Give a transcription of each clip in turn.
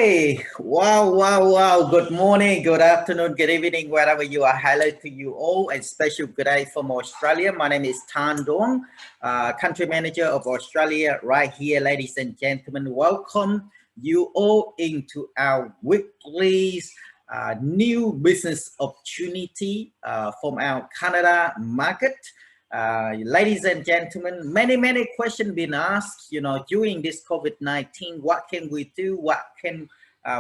Hi, wow. Good morning, good afternoon, good evening, wherever you are. Hello to you all, and special good day from Australia. My name is Tan Dong, country manager of Australia right here, ladies and gentlemen. Welcome you all into our weekly new business opportunity from our Canada market. Ladies and gentlemen, many questions been asked, during this COVID-19, what can we do? What can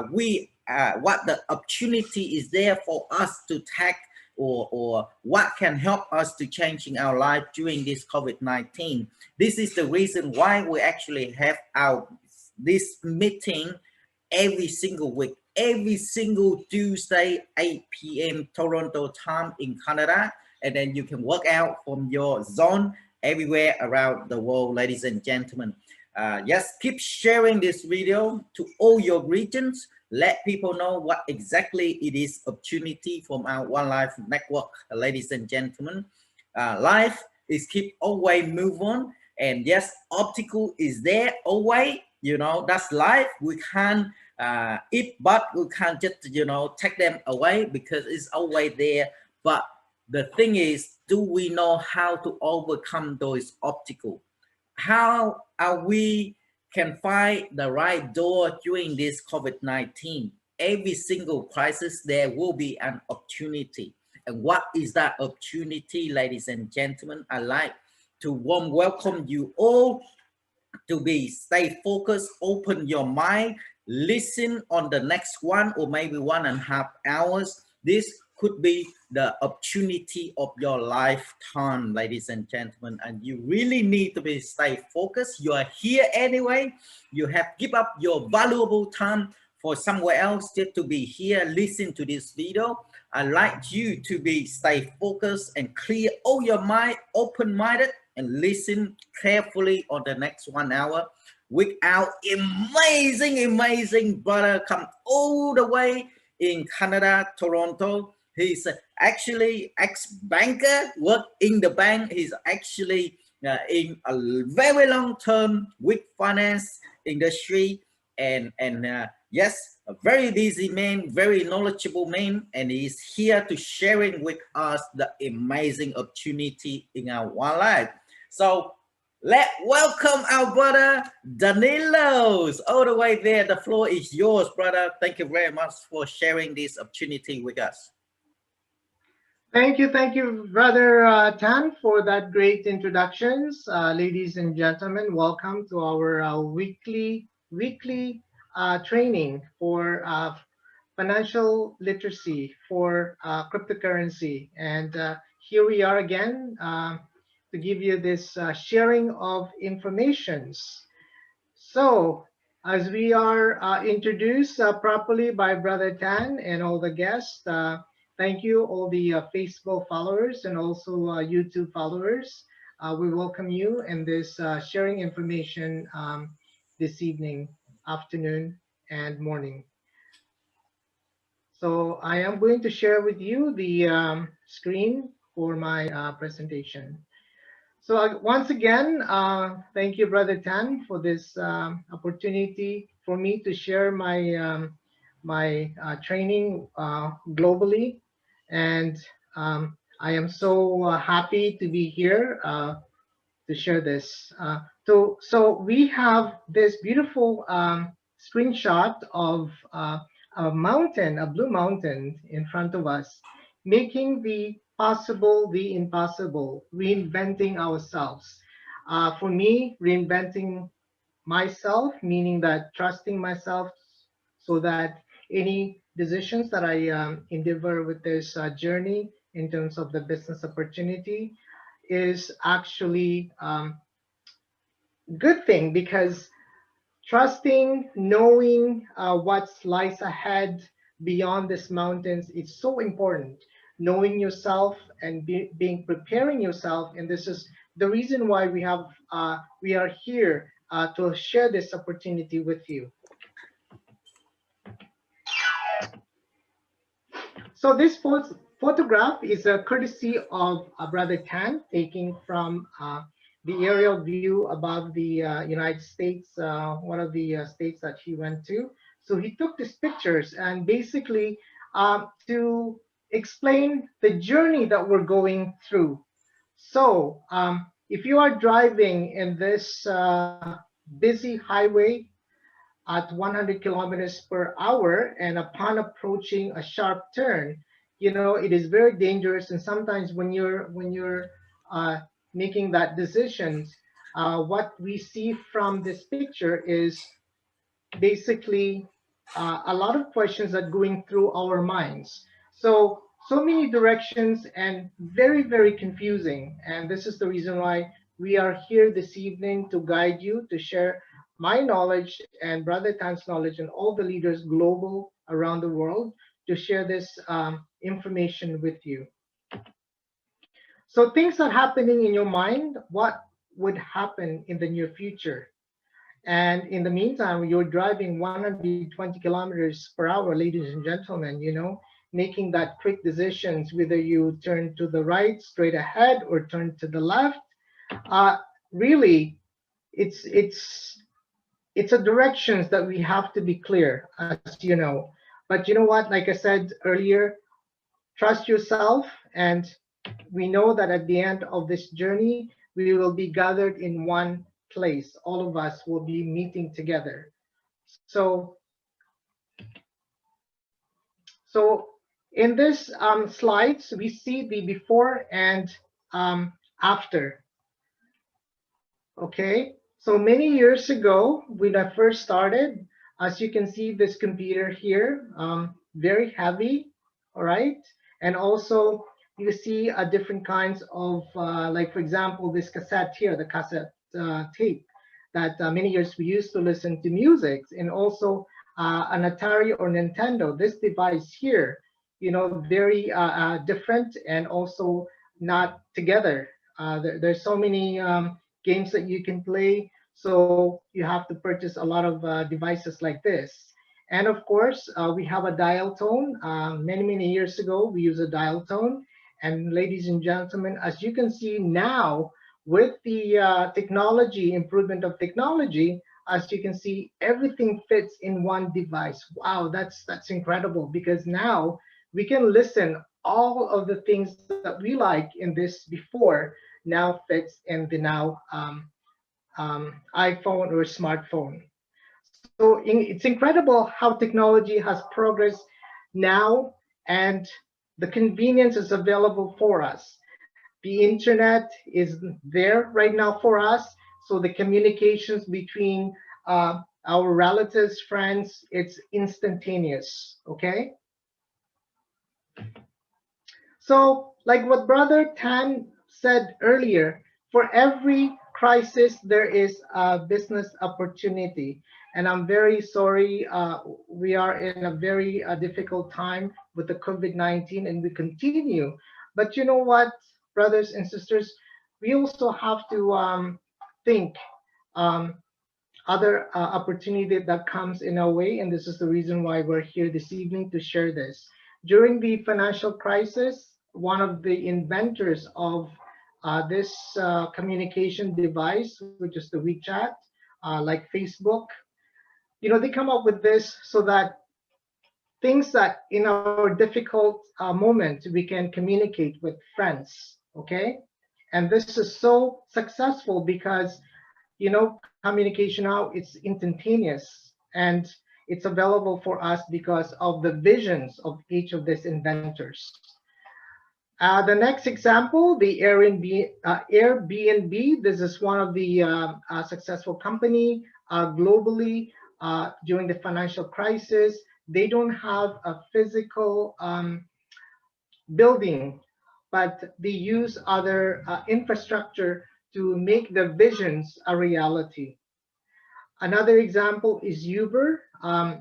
what the opportunity is there for us to take, or what can help us to changing our life during this COVID-19? This is the reason why we actually have this meeting every single week, every single Tuesday, 8 p.m. Toronto time in Canada. And then you can work out from your zone everywhere around the world, ladies and gentlemen. Just keep sharing this video to all your regions. Let people know what exactly it is opportunity from our OneLife network, ladies and gentlemen. Life is keep always move on. And yes, obstacle is there always, that's life. We can't eat, but we can't just, take them away because it's always there. But the thing is, do we know how to overcome those obstacles? How are we can find the right door during this COVID-19? Every single crisis, there will be an opportunity. And what is that opportunity, ladies and gentlemen? I'd like to warm welcome you all to stay focused, open your mind, listen on the next one or maybe 1.5 hours. This could be the opportunity of your lifetime, ladies and gentlemen, and you really need to stay focused. You are here anyway. You have give up your valuable time for somewhere else just to be here, listen to this video. I'd like you to stay focused and clear all your mind, open-minded, and listen carefully on the next 1 hour with our amazing brother come all the way in Canada, Toronto. He's actually ex-banker, worked in the bank. He's actually in a very long term with finance industry, and yes, a very busy man, very knowledgeable man, and he's here to sharing with us the amazing opportunity in our OneLife. So let's welcome our brother Danilos all the way there. The floor is yours, brother. Thank you very much for sharing this opportunity with us. Thank you, Brother Tan, for that great introductions. Ladies and gentlemen, welcome to our weekly training for financial literacy for cryptocurrency. And here we are again to give you this sharing of informations. So, as we are introduced properly by Brother Tan and all the guests, thank you, all the Facebook followers and also YouTube followers. We welcome you in this sharing information this evening, afternoon, and morning. So I am going to share with you the screen for my presentation. So once again, thank you, Brother Tan, for this opportunity for me to share my training globally. And I am so happy to be here to share this. So we have this beautiful screenshot of a mountain, a blue mountain in front of us, making the possible the impossible, reinventing ourselves. For me, reinventing myself, meaning that trusting myself so that any decisions that I endeavor with this journey in terms of the business opportunity is actually good thing, because trusting, knowing what lies ahead beyond these mountains is so important. Knowing yourself and preparing yourself, and this is the reason why we are here to share this opportunity with you. So this photograph is a courtesy of Brother Tan, taking from the aerial view above the United States, one of the states that he went to. So he took these pictures and basically to explain the journey that we're going through. So if you are driving in this busy highway at 100 kilometers per hour, and upon approaching a sharp turn, you know, it is very dangerous. And sometimes when you're uh, making that decisions, what we see from this picture is basically a lot of questions that going through our minds. So many directions and very, very confusing. And this is the reason why we are here this evening to guide you, to share my knowledge and Brother Tan's knowledge and all the leaders global around the world to share this information with you. So things are happening in your mind. What would happen in the near future? And in the meantime, you're driving 120 kilometers per hour, ladies and gentlemen, you know, making that quick decisions, whether you turn to the right, straight ahead, or turn to the left. Uh, Really, it's a directions that we have to be clear, as you know. But you know what? Like I said earlier, trust yourself, and we know that at the end of this journey, we will be gathered in one place. All of us will be meeting together. So, so in this slides, we see the before and after. Okay, so many years ago, when I first started, as you can see, this computer here, very heavy, all right? And also you see different kinds of, like for example, this cassette here, the cassette tape that many years we used to listen to music, and also an Atari or Nintendo, this device here, you know, very different and also not together. There's so many games that you can play. So you have to purchase a lot of devices like this. And of course, we have a dial tone. Many, many years ago, we use a dial tone. And ladies and gentlemen, as you can see now, with the technology, improvement of technology, as you can see, everything fits in one device. Wow, that's incredible, because now we can listen all of the things that we like in this before now fits in the now iPhone or smartphone. So it's incredible how technology has progressed now, and the convenience is available for us. The internet is there right now for us. So the communications between our relatives, friends, it's instantaneous, okay? So, like what Brother Tan said earlier, for every crisis, there is a business opportunity. And I'm very sorry, we are in a very difficult time with the COVID-19, and we continue. But you know what, brothers and sisters, we also have to think um, other opportunity that comes in our way, and this is the reason why we're here this evening to share this. During the financial crisis, one of the inventors of this communication device, which is the WeChat, like Facebook, you know, they come up with this so that things that in our difficult moment we can communicate with friends, okay? And this is so successful because, you know, communication now, it's instantaneous, and it's available for us because of the visions of each of these inventors. The next example, the Airbnb. This is one of the successful company globally during the financial crisis. They don't have a physical building, but they use other infrastructure to make their visions a reality. Another example is Uber.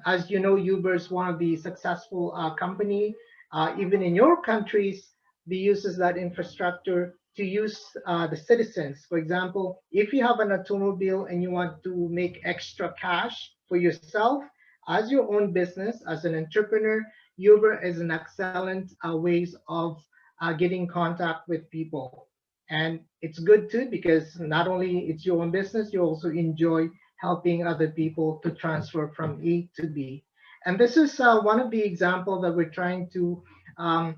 As you know, Uber is one of the successful company. Even in your countries, they uses that infrastructure to use the citizens. For example, if you have an automobile and you want to make extra cash for yourself as your own business, as an entrepreneur, Uber is an excellent ways of getting contact with people. And it's good too, because not only it's your own business, you also enjoy helping other people to transfer from A to B. And this is one of the examples that we're trying to um,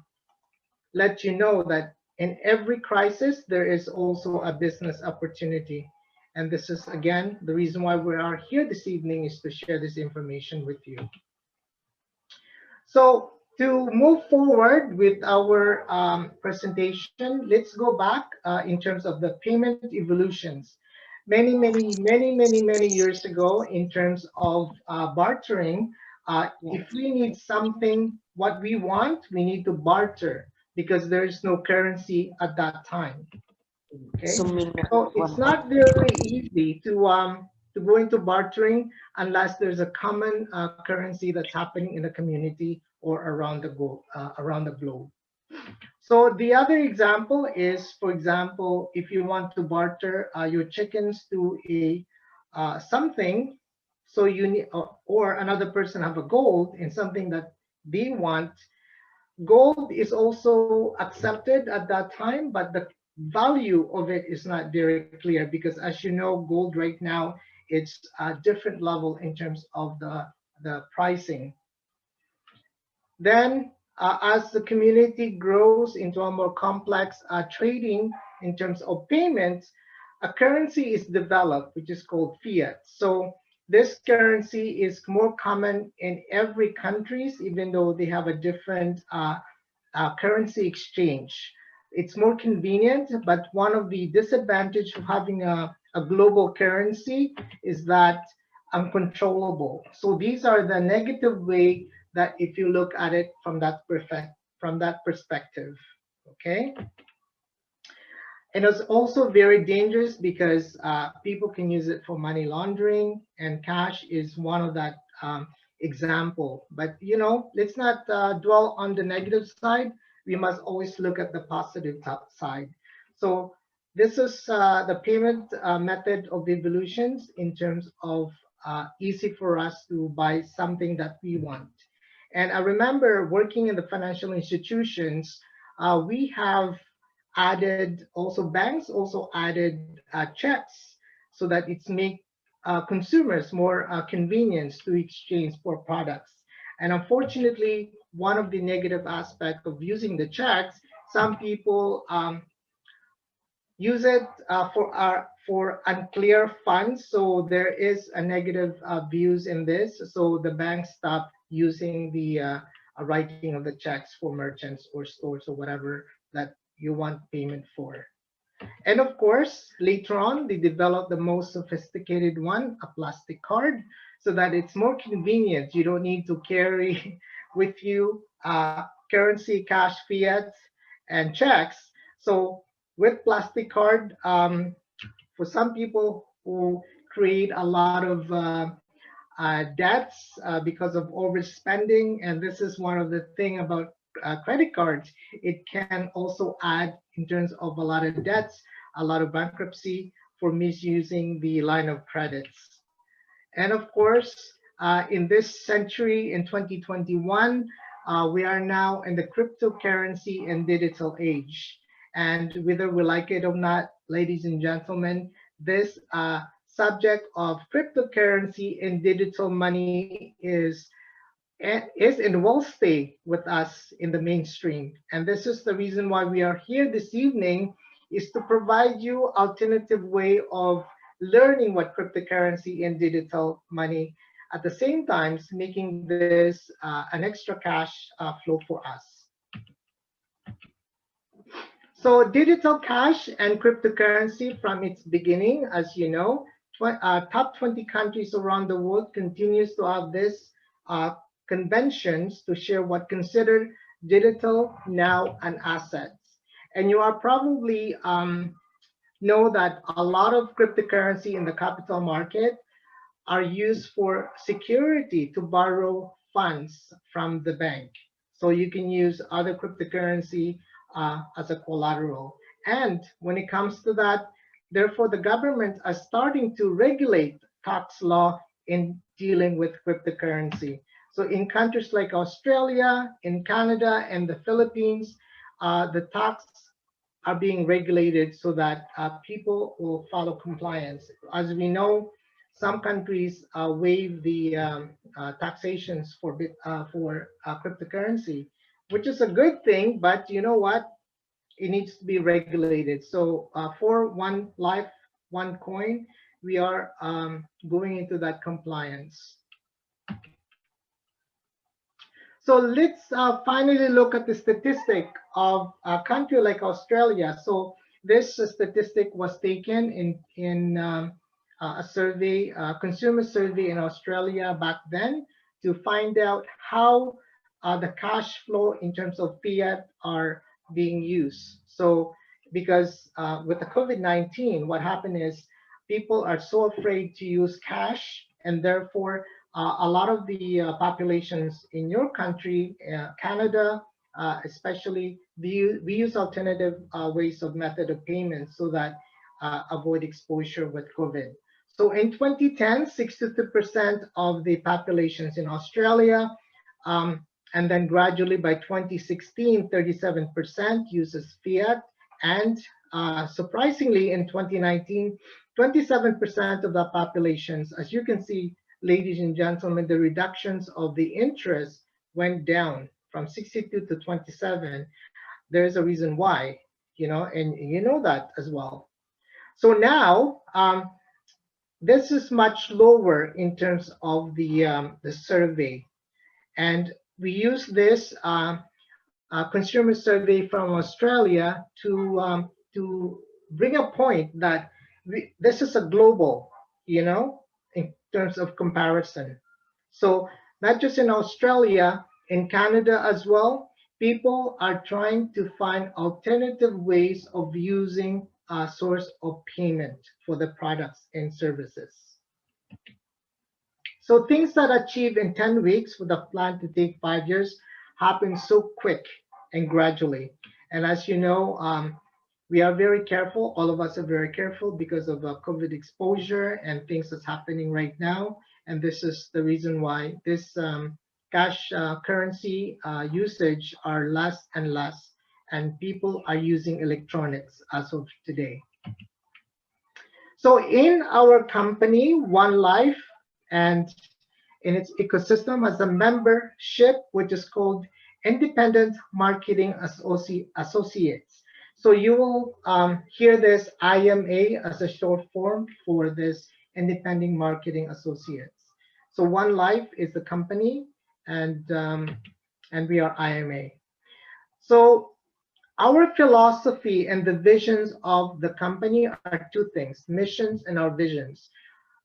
let you know that in every crisis, there is also a business opportunity. And this is, again, the reason why we are here this evening is to share this information with you. So to move forward with our presentation, let's go back in terms of the payment evolutions. Many years ago, in terms of bartering, if we need something, what we want, we need to barter because there is no currency at that time. Okay, so it's not very easy to go into bartering unless there's a common currency that's happening in the community or around the globe. So the other example is, for example, if you want to barter your chickens to a something, so you need, or another person have a gold in something that they want. Gold is also accepted at that time, but the value of it is not very clear because, as you know, gold right now it's a different level in terms of the pricing. Then, as the community grows into a more complex trading in terms of payments, a currency is developed, which is called fiat. So this currency is more common in every countries, even though they have a different currency exchange. It's more convenient, but one of the disadvantages of having a global currency is that uncontrollable. So these are the negative way that if you look at it from that perspective, okay? And it's also very dangerous because people can use it for money laundering, and cash is one of that example. But you know, let's not dwell on the negative side. We must always look at the positive side. So this is the payment method of evolutions in terms of easy for us to buy something that we want. And I remember working in the financial institutions, we have added also banks also added checks so that it's make consumers more convenience to exchange for products. And unfortunately, one of the negative aspects of using the checks, some people use it for unclear funds. So there is a negative views in this. So the banks stop using the writing of the checks for merchants or stores or whatever that you want payment for. And of course, later on, they developed the most sophisticated one, a plastic card, so that it's more convenient. You don't need to carry with you currency, cash, fiat, and checks. So with plastic card, for some people who create a lot of debts because of overspending, and this is one of the thing about credit cards, it can also add in terms of a lot of debts, a lot of bankruptcy for misusing the line of credits. And of course, in this century, in 2021, we are now in the cryptocurrency and digital age. And whether we like it or not, ladies and gentlemen, this subject of cryptocurrency and digital money is and will stay with us in the mainstream. And this is the reason why we are here this evening, is to provide you alternative way of learning what cryptocurrency and digital money, at the same time making this an extra cash flow for us. So digital cash and cryptocurrency from its beginning, as you know, top 20 countries around the world continues to have this conventions to share what considered digital now an assets. And you are probably know that a lot of cryptocurrency in the capital market are used for security to borrow funds from the bank. So you can use other cryptocurrency as a collateral. And when it comes to that, therefore the governments are starting to regulate tax law in dealing with cryptocurrency. So in countries like Australia, in Canada, and the Philippines, the tax are being regulated so that people will follow compliance. As we know, some countries waive the taxations for cryptocurrency, which is a good thing. But you know what? It needs to be regulated. So for OneLife, OneCoin, we are going into that compliance. So let's finally look at the statistic of a country like Australia. So this statistic was taken in a survey, consumer survey in Australia back then, to find out how the cash flow in terms of fiat are being used. So because with the COVID-19, what happened is people are so afraid to use cash, and therefore a lot of the populations in your country, Canada, especially, we use alternative ways of method of payment so that avoid exposure with COVID. So in 2010, 62% of the populations in Australia, and then gradually by 2016, 37% uses fiat, and surprisingly in 2019, 27% of the populations, as you can see, ladies and gentlemen, the reductions of the interest went down from 62 to 27. There's a reason why, and you know that as well. So now, this is much lower in terms of the survey. And we use this consumer survey from Australia to bring a point that this is a global, in terms of comparison. So not just in Australia, in Canada as well, people are trying to find alternative ways of using a source of payment for the products and services. So things that achieve in 10 weeks with a plan to take 5 years happen so quick and gradually. And as you know, we are very careful. All of us are very careful because of COVID exposure and things that's happening right now. And this is the reason why this cash currency usage are less and less, and people are using electronics as of today. So in our company, OneLife, and in its ecosystem has a membership which is called Independent Marketing Associates. So you will hear this IMA as a short form for this Independent Marketing Associates. So OneLife is the company, and we are IMA. So our philosophy and the visions of the company are two things: missions and our visions.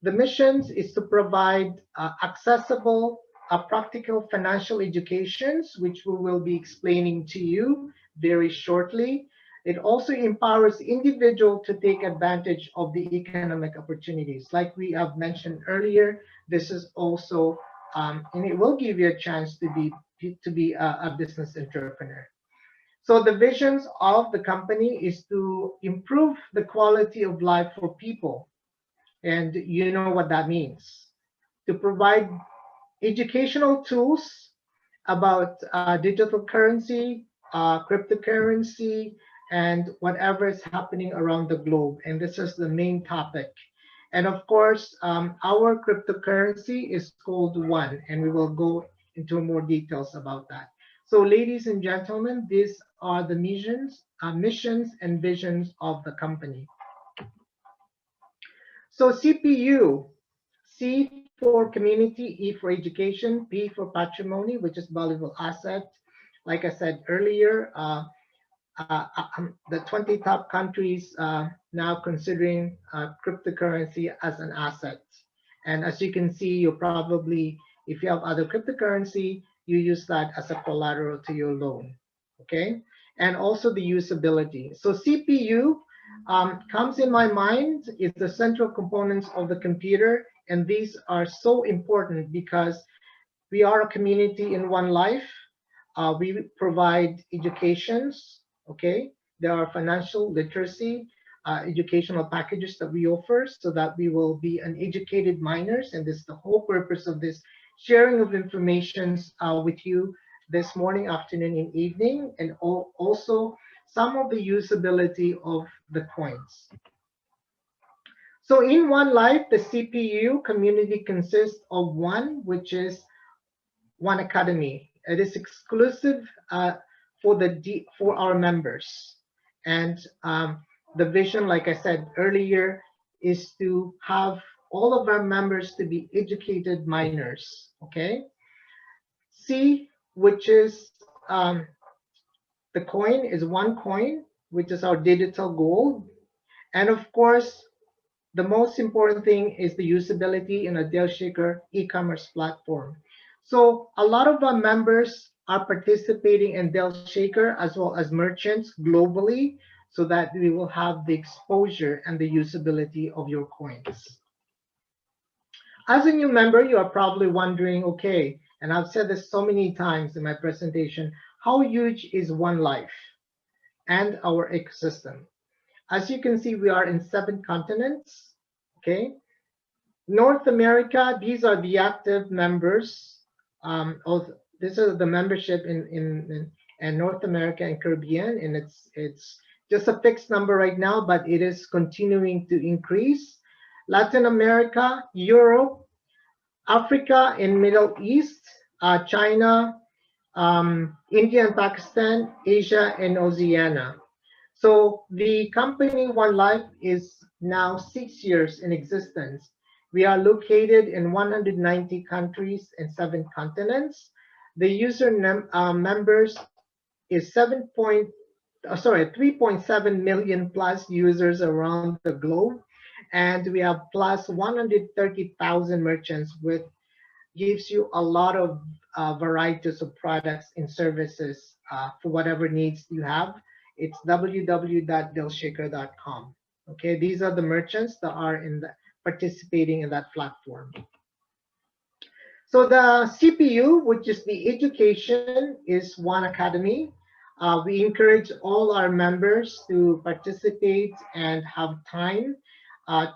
The missions is to provide accessible, practical financial educations, which we will be explaining to you very shortly. It also empowers individual to take advantage of the economic opportunities. Like we have mentioned earlier, this is also, and it will give you a chance to be a business entrepreneur. So the visions of the company is to improve the quality of life for people. And you know what that means. To provide educational tools about digital currency, cryptocurrency, and whatever is happening around the globe. And this is the main topic. And of course, our cryptocurrency is called One, and we will go into more details about that. So ladies and gentlemen, these are the missions and visions of the company. So CPU, C for community, E for education, P for patrimony, which is valuable asset. Like I said earlier, the 20 top countries now considering cryptocurrency as an asset. And as you can see, you probably, if you have other cryptocurrency, you use that as a collateral to your loan, okay? And also the usability. So CPU comes in my mind is the central components of the computer, and these are so important because we are a community in OneLife. We provide educations, okay? There are financial literacy, educational packages that we offer so that we will be an educated miners, and this is the whole purpose of this sharing of information with you this morning, afternoon, and evening, and also some of the usability of the coins. So in OneLife, the CPU community consists of one, which is OneAcademy. It is exclusive for our members, and the vision, like I said earlier, is to have all of our members to be educated miners. Okay. C, which is the coin, is OneCoin, which is our digital gold, and of course, the most important thing is the usability in a DealShaker e-commerce platform. So a lot of our members are participating in DealShaker as well as merchants globally, so that we will have the exposure and the usability of your coins. As a new member, you are probably wondering, okay, and I've said this so many times in my presentation, how huge is OneLife and our ecosystem? As you can see, we are in 7 continents, okay? North America, these are the active members. This is the membership in North America and Caribbean, and it's just a fixed number right now, but it is continuing to increase. Latin America, Europe, Africa and Middle East, China, India and Pakistan, Asia and Oceania. So the company OneLife is now 6 years in existence. We are located in 190 countries and 7 continents. The user members is 3.7 million plus users around the globe, and we have plus 130,000 merchants, which gives you a lot of varieties of products and services for whatever needs you have. It's www.dealshaker.com. Okay, these are the merchants that are participating in that platform. So the CPU, which is the education, is OneAcademy. We encourage all our members to participate and have time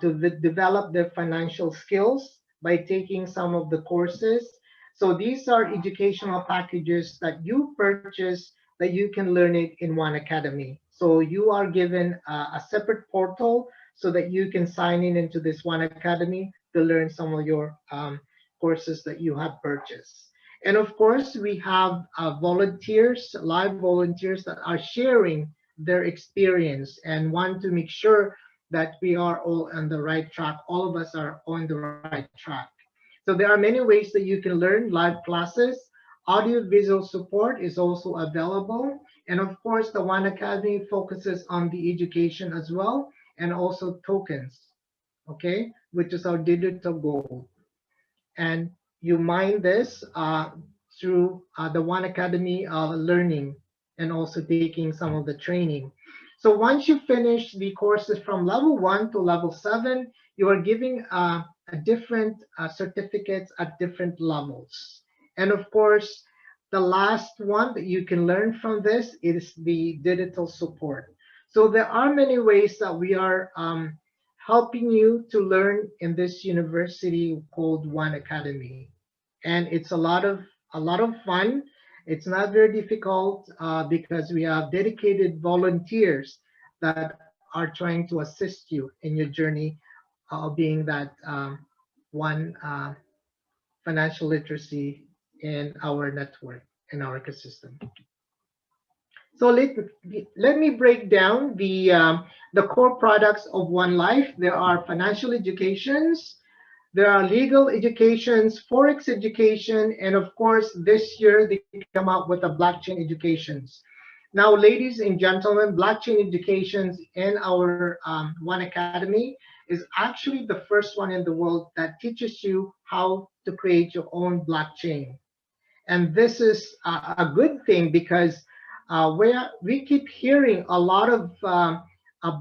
to develop their financial skills by taking some of the courses. So these are educational packages that you purchase that you can learn it in OneAcademy. So you are given a separate portal so that you can sign into this OneAcademy to learn some of your courses that you have purchased. And of course, we have volunteers, live volunteers that are sharing their experience and want to make sure that we are all on the right track. All of us are on the right track. So there are many ways that you can learn live classes. Audio visual support is also available. And of course, the OneAcademy focuses on the education as well, and also tokens, okay, which is our digital gold. And you mine this through the OneAcademy learning and also taking some of the training. So once you finish the courses from level 1 to level 7, you are giving different certificates at different levels. And of course, the last one that you can learn from this is the digital support. So there are many ways that we are helping you to learn in this university called OneAcademy. And it's a lot of fun. It's not very difficult because we have dedicated volunteers that are trying to assist you in your journey of being that one financial literacy in our network, in our ecosystem. So let me break down the core products of OneLife. There are financial educations, there are legal educations, forex education, and of course, this year they come out with the blockchain educations. Now, ladies and gentlemen, blockchain educations in our OneAcademy is actually the first one in the world that teaches you how to create your own blockchain. And this is a good thing because we keep hearing a lot of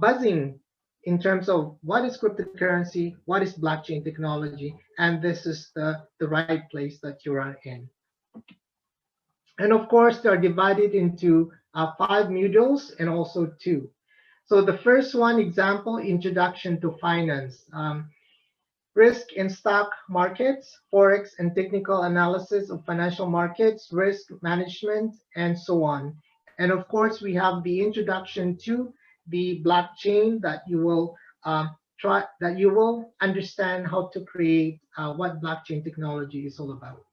buzzing in terms of what is cryptocurrency, what is blockchain technology, and this is the right place that you are in. And of course, they're divided into 5 modules and also 2. So the first one, example, introduction to finance, risk in stock markets, forex and technical analysis of financial markets, risk management, and so on. And of course, we have the introduction to the blockchain that you will you will understand how to create what blockchain technology is all about,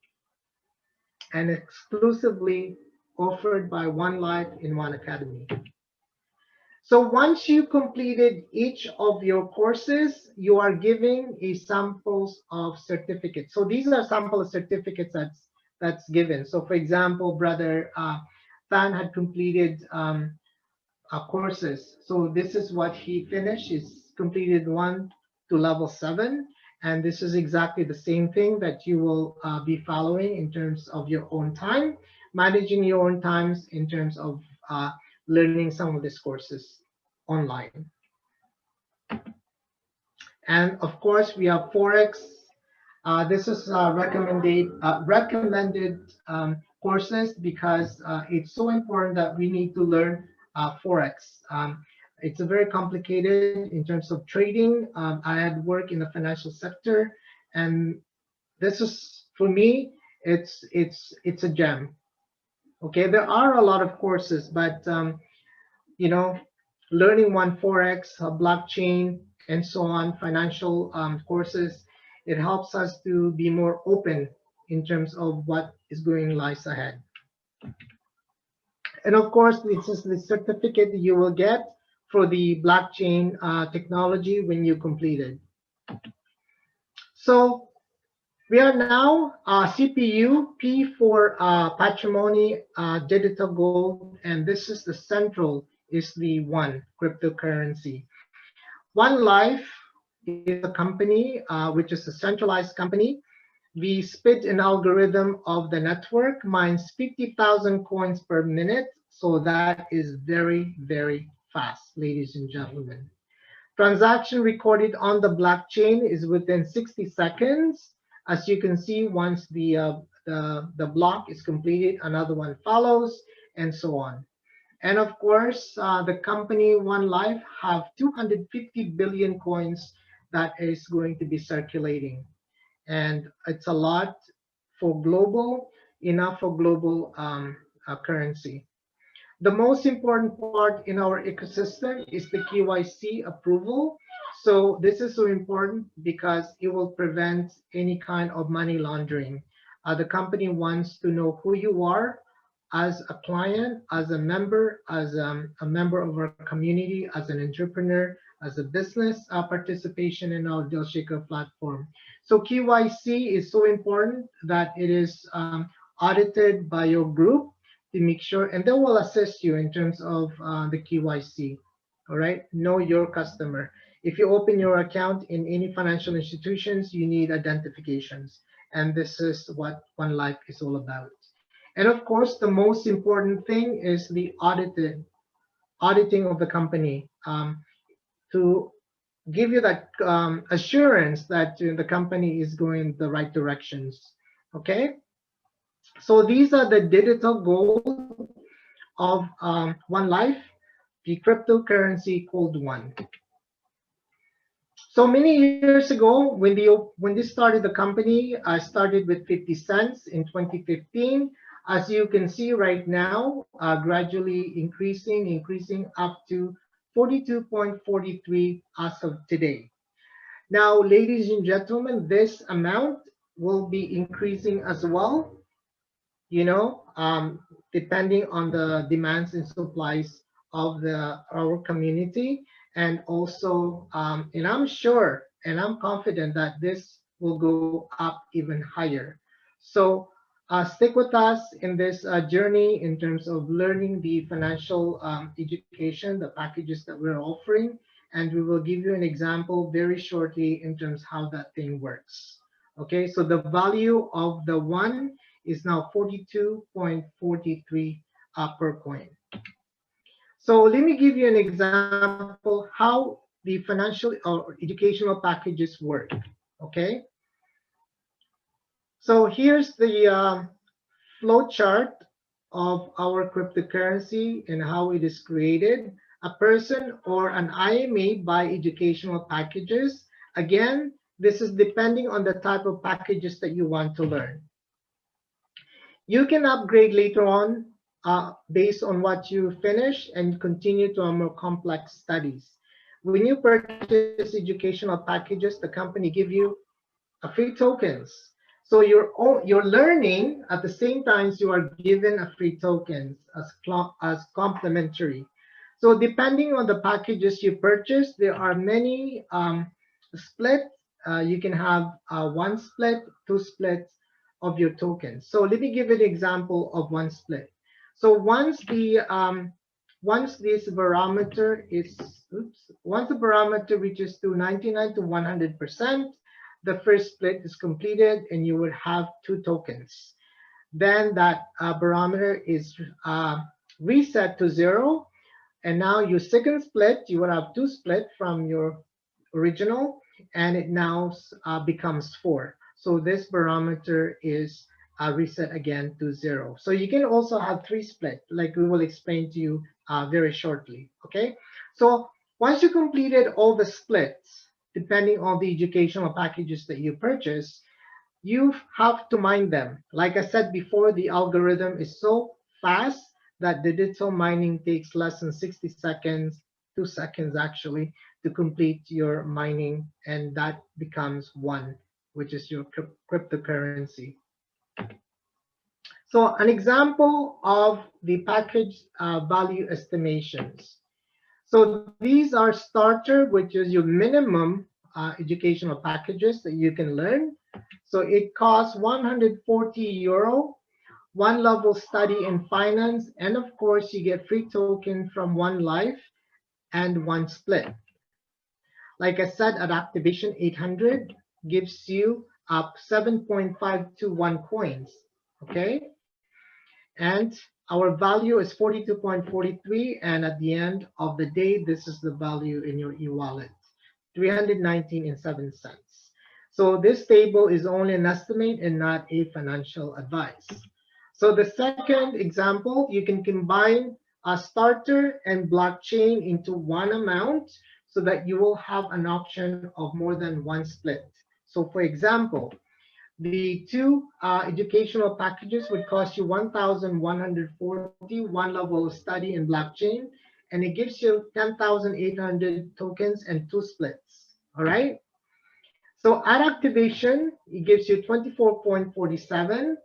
and exclusively offered by OneLife in OneAcademy. So once you completed each of your courses, you are giving a samples of certificates. So these are sample certificates that's given. So for example, brother Tan had completed courses. So this is what he finished. He's completed 1 to level 7. And this is exactly the same thing that you will be following in terms of your own time, managing your own times in terms of learning some of these courses online. And of course, we have Forex. This is recommended courses because it's so important that we need to learn Forex. It's a very complicated in terms of trading. I had worked in the financial sector, and this is, for me, it's a gem. Okay, there are a lot of courses, but you know, learning one Forex, blockchain, and so on, financial courses, it helps us to be more open in terms of what is going lies ahead. And of course, this is the certificate you will get for the blockchain technology when you complete it. So we are now CPU, P for patrimony, digital gold, and this is the central, is the one cryptocurrency. OneLife is a company which is a centralized company. We spit an algorithm of the network, mines 50,000 coins per minute. So that is very, very fast, ladies and gentlemen. Transaction recorded on the blockchain is within 60 seconds. As you can see, once the block is completed, another one follows, and so on. And of course, the company OneLife have 250 billion coins that is going to be circulating. And it's a lot for global, enough for global currency. The most important part in our ecosystem is the KYC approval. So this is so important because it will prevent any kind of money laundering. The company wants to know who you are as a client, as a member of our community, as an entrepreneur, as a business participation in our DealShaker platform. So KYC is so important that it is audited by your group to make sure, and they will assist you in terms of the KYC. All right, know your customer. If you open your account in any financial institutions, you need identifications, and this is what OneLife is all about. And of course, the most important thing is the auditing of the company to give you that assurance that the company is going the right directions. Okay, so these are the digital gold of OneLife, the cryptocurrency called One. So many years ago, when they started the company, I started with 50 cents in 2015. As you can see right now, gradually increasing up to 42.43 as of today. Now, ladies and gentlemen, this amount will be increasing as well, you know, depending on the demands and supplies of our community. And also, and I'm sure and I'm confident that this will go up even higher. So stick with us in this journey in terms of learning the financial education, the packages that we're offering, and we will give you an example very shortly in terms how that thing works. Okay, so the value of the one is now 42.43 per coin. So let me give you an example how the financial or educational packages work. Okay, so here's the flow chart of our cryptocurrency and how it is created. A person or an IMA buy educational packages. Again, this is depending on the type of packages that you want to learn. You can upgrade later on based on what you finish and continue to a more complex studies. when you purchase educational packages, the company give you a free tokens. So you're learning at the same time you are given a free tokens as complimentary. So depending on the packages you purchase, there are many split. You can have one split, two splits of your tokens. So let me give you an example of one split. So once this barometer is, once the barometer reaches to 99 to 100%, the first split is completed and you would have two tokens. Then that barometer is reset to 0. And now your second split, you will have two split from your original, and it now becomes 4. So this barometer is reset again to 0. So you can also have 3 split, like we will explain to you very shortly. Okay. So once you completed all the splits, depending on the educational packages that you purchase, you have to mine them. Like I said before, the algorithm is so fast that the digital mining takes less than 60 seconds, 2 seconds actually, to complete your mining, and that becomes 1, which is your cryptocurrency. So an example of the package value estimations. So these are starter, which is your minimum educational packages that you can learn. So it costs 140 euro, one level study in finance, and of course you get free token from OneLife and one split. Like I said, at activation 800 gives you up 7.521 coins. Okay, and our value is 42.43, and at the end of the day, this is the value in your e-wallet, 319.07 cents. So this table is only an estimate and not a financial advice. So the second example, you can combine a starter and blockchain into one amount so that you will have an option of more than one split. So for example, the two educational packages would cost you 1,140, one level of study in blockchain, and it gives you 10,800 tokens and 2 splits. All right. So at activation, it gives you 24.47,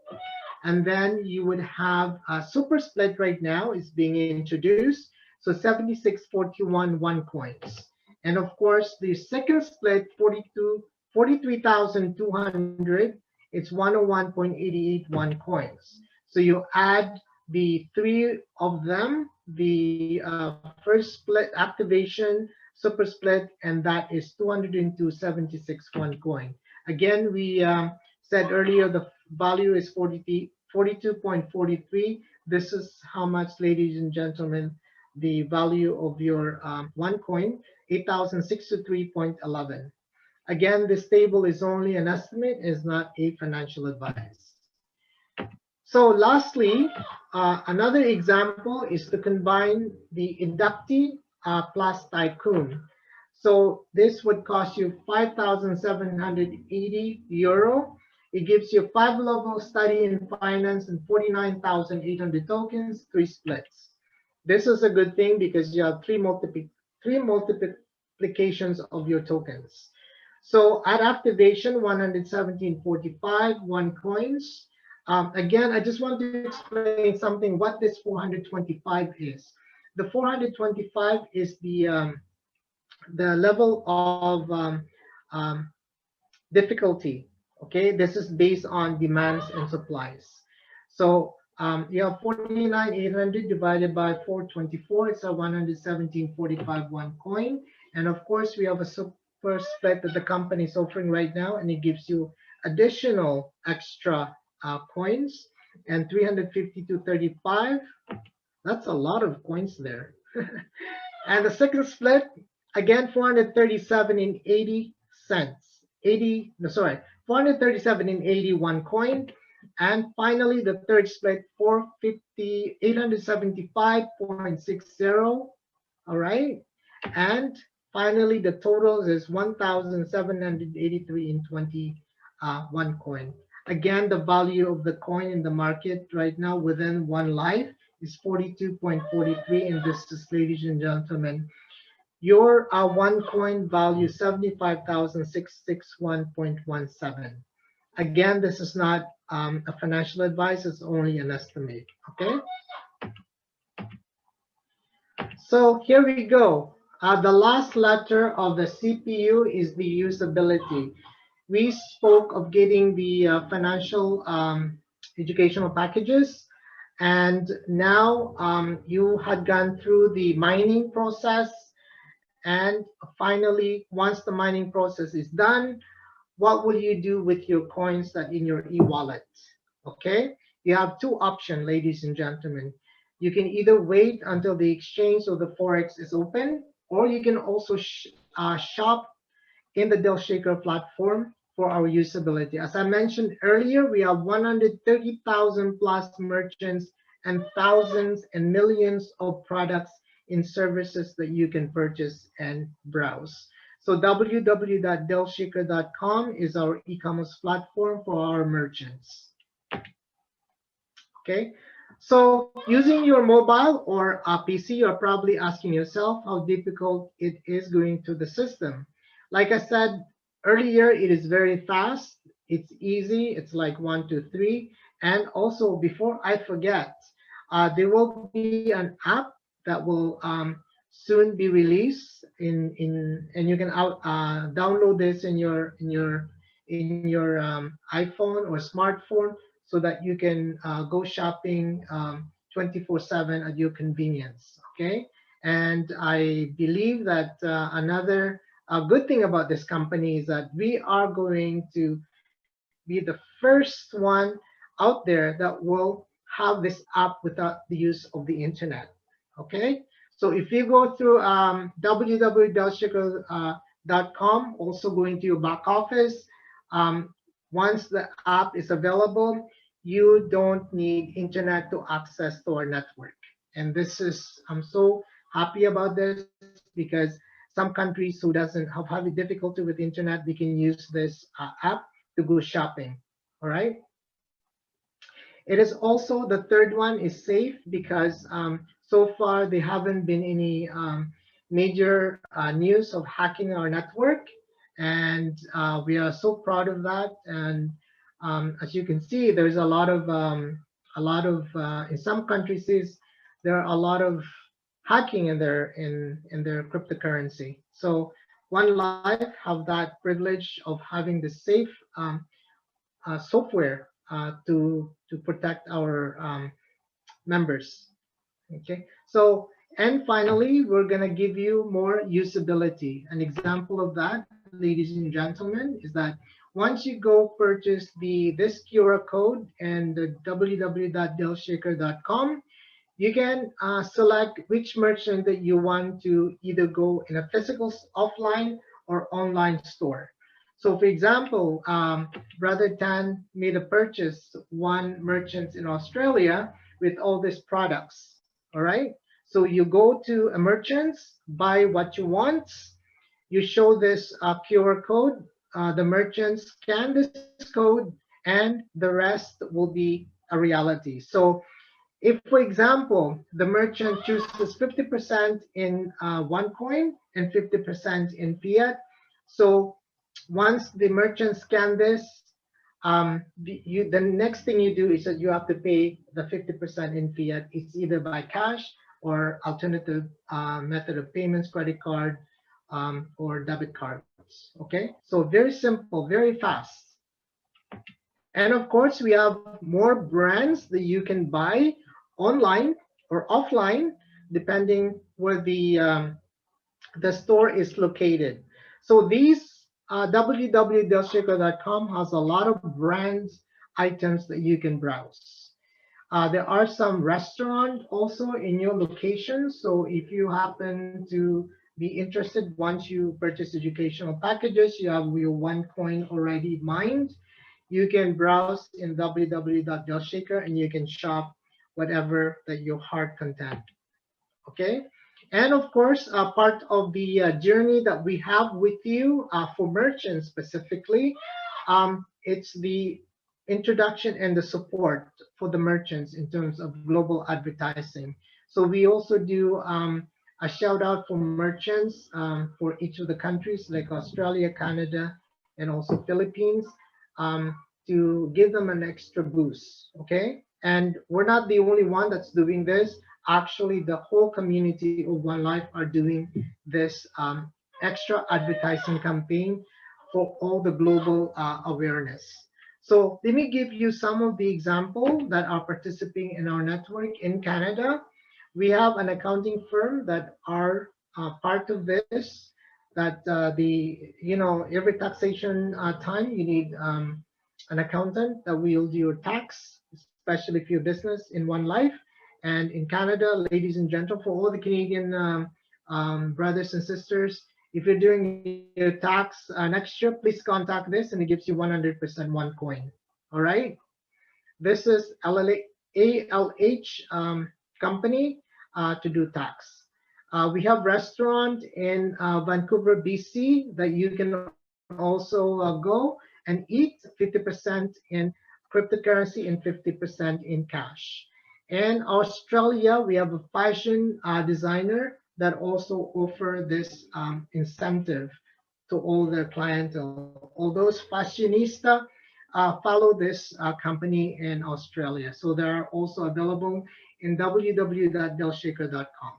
and then you would have a super split right now is being introduced. So 76.41 OneCoins. And of course, the second split, 43,200, it's 101.88 OneCoins. So you add the 3 of them, the first split activation, super split, and that is 202.76 OneCoin. Again, we said earlier the value is 42.43. This is how much, ladies and gentlemen, the value of your OneCoin, 8,063.11. Again, this table is only an estimate, is not a financial advice. So lastly, another example is to combine the inductee plus tycoon. So this would cost you 5,780 euro. It gives you 5 level study in finance and 49,800 tokens, 3 splits. This is a good thing because you have three multiplications of your tokens. So at activation, 117.45 OneCoins. Again, I just want to explain something, what this 425 is. The 425 is the level of difficulty. Okay, this is based on demands and supplies. So you have 49,800 divided by 424. It's a 117.45 OneCoin. And of course, we have a super split that the company is offering right now, and it gives you additional extra coins, and 350.35. That's a lot of coins there. And the second split, again, 437.80 cents. 437.81 coin. And finally, the third split, 875.60. All right. And finally, the total is 1,783.20 OneCoin. Again, the value of the coin in the market right now within OneLife is 42.43, and this is, ladies and gentlemen, your OneCoin value 75,661.17. Again, this is not a financial advice, it's only an estimate, okay? So here we go. The last letter of the CPU is the usability. We spoke of getting the financial educational packages, and now you had gone through the mining process, and finally, once the mining process is done, what will you do with your coins that in your e-wallet? Okay, you have two options, ladies and gentlemen. You can either wait until the exchange or the forex is open, or you can also shop in the DealShaker platform for our usability. As I mentioned earlier, we have 130,000 plus merchants and thousands and millions of products and services that you can purchase and browse. So www.dealshaker.com is our e-commerce platform for our merchants. Okay, so using your mobile or a PC, you're probably asking yourself how difficult it is going to the system. Like I said earlier, it is very fast. It's easy. It's like 1, 2, 3. And also, before I forget, there will be an app that will soon be released and you can download this in your iPhone or smartphone so that you can go shopping 24/7 at your convenience. Okay, and I believe that another good thing about this company is that we are going to be the first one out there that will have this app without the use of the internet. Okay, so if you go through www.shaker.com, also going to your back office, once the app is available, you don't need internet to access to our network. And this is, I'm so happy about this because some countries who doesn't have having difficulty with internet, they can use this app to go shopping. All right. It is also, the third one is safe because so far there haven't been any major news of hacking our network, and we are so proud of that. And as you can see, there's in some countries there are a lot of hacking in their cryptocurrency. So OneLife have that privilege of having the safe software to protect our members. Okay, so and finally, we're gonna give you more usability. An example of that, ladies and gentlemen, is that once you go purchase this QR code and the www.dealshaker.com, you can select which merchant that you want to either go in a physical offline or online store. So for example, Brother Tan made a purchase, one merchant in Australia with all these products, all right? So you go to a merchant, buy what you want, you show this QR code, the merchant scan this code, and the rest will be a reality. So if, for example, the merchant chooses 50% in OneCoin and 50% in fiat, so once the merchant scan this, the next thing you do is that you have to pay the 50% in fiat. It's either by cash or alternative method of payments, credit card or debit cards. Okay, so very simple, very fast. And of course, we have more brands that you can buy online or offline, depending where the store is located. So these www.dealshaker.com has a lot of brands items that you can browse. There are some restaurants also in your location. So if you happen to be interested, once you purchase educational packages, you have your OneCoin already mined, you can browse in www.DealShaker and you can shop whatever that your heart content. Okay, and of course, part of the journey that we have with you for merchants specifically, it's the introduction and the support for the merchants in terms of global advertising. So we also do A shout out for merchants for each of the countries like Australia, Canada, and also Philippines, to give them an extra boost. Okay, and we're not the only one that's doing this. Actually, the whole community of OneLife are doing this extra advertising campaign for all the global awareness. So let me give you some of the examples that are participating in our network in Canada. We have an accounting firm that are part of this. That every taxation time you need an accountant that will do your tax, especially if you're business in OneLife. And in Canada, ladies and gentlemen, for all the Canadian brothers and sisters, if you're doing your tax next year, please contact this and it gives you 100% OneCoin. All right. This is ALH company to do tax. We have restaurant in Vancouver, BC that you can also go and eat 50% in cryptocurrency and 50% in cash. In Australia, we have a fashion designer that also offer this incentive to all their clientele. All those fashionista follow this company in Australia. So they are also available in www.DealShaker.com.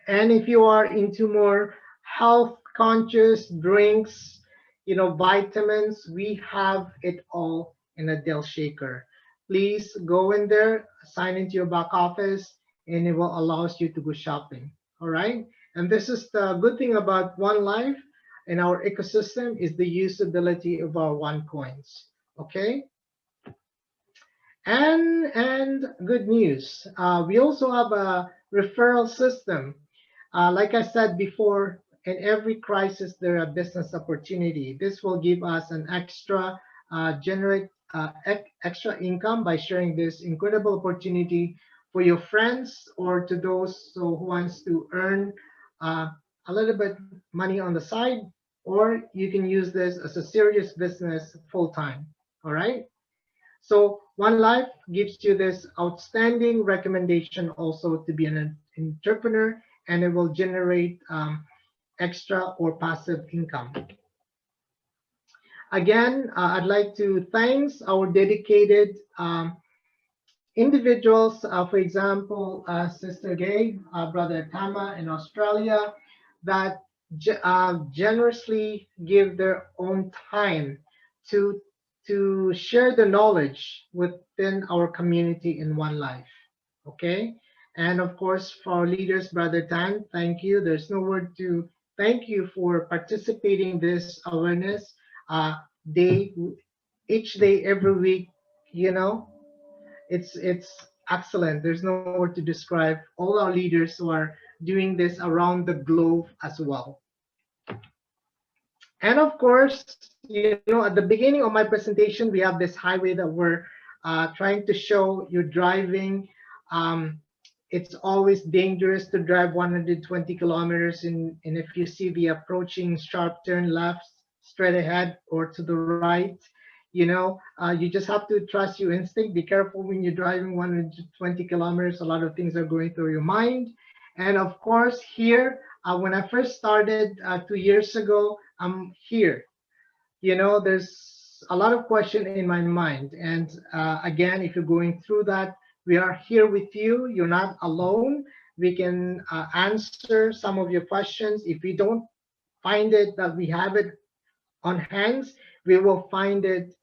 And if you are into more health conscious drinks, vitamins, we have it all in a DealShaker. Please go in there, sign into your back office, and it will allow you to go shopping. All right. And this is the good thing about OneLife in our ecosystem is the usability of our OneCoins. Okay. And good news. We also have a referral system. Like I said before, in every crisis, there are business opportunity. This will give us an extra generate extra income by sharing this incredible opportunity for your friends or to those who wants to earn a little bit money on the side, or you can use this as a serious business full time. All right. So OneLife gives you this outstanding recommendation also to be an entrepreneur, and it will generate extra or passive income. Again, I'd like to thank our dedicated individuals, for example, Sister Gabe, Brother Tama in Australia, that generously give their own time to share the knowledge within our community in OneLife. Okay, and of course for our leaders, Brother Tan, thank you. There's no word to thank you for participating this awareness day, each day, every week. It's excellent. There's no word to describe all our leaders who are doing this around the globe as well. And of course, at the beginning of my presentation, we have this highway that we're trying to show you driving. It's always dangerous to drive 120 kilometers and if you see the approaching sharp turn left, straight ahead or to the right, you just have to trust your instinct. Be careful when you're driving 120 kilometers. A lot of things are going through your mind. And of course, here, when I first started 2 years ago, I'm here. There's a lot of question in my mind. And again, if you're going through that, we are here with you. You're not alone. We can answer some of your questions. If we don't find it that we have it on hands, we will find it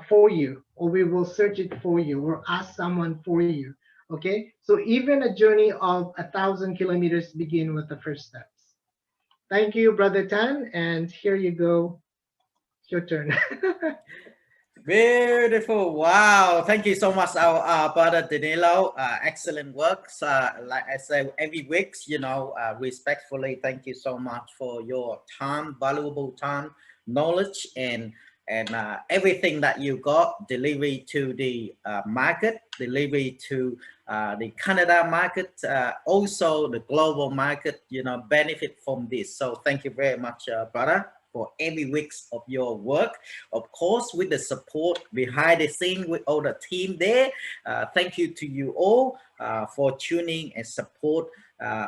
for you, or we will search it for you, or ask someone for you. Okay, so even a journey of 1,000 kilometers begin with the first steps. Thank you, Brother Tan, and here you go. It's your turn. Beautiful. Wow. Thank you so much, our brother Danilo. Excellent works. Like I say, every week, respectfully, thank you so much for your time, valuable time, knowledge, and everything that you got, delivery to the market, delivery to the Canada market, also the global market, benefit from this. So thank you very much, brother. for every week of your work, of course, with the support behind the scene with all the team there. Thank you to you all for tuning and support.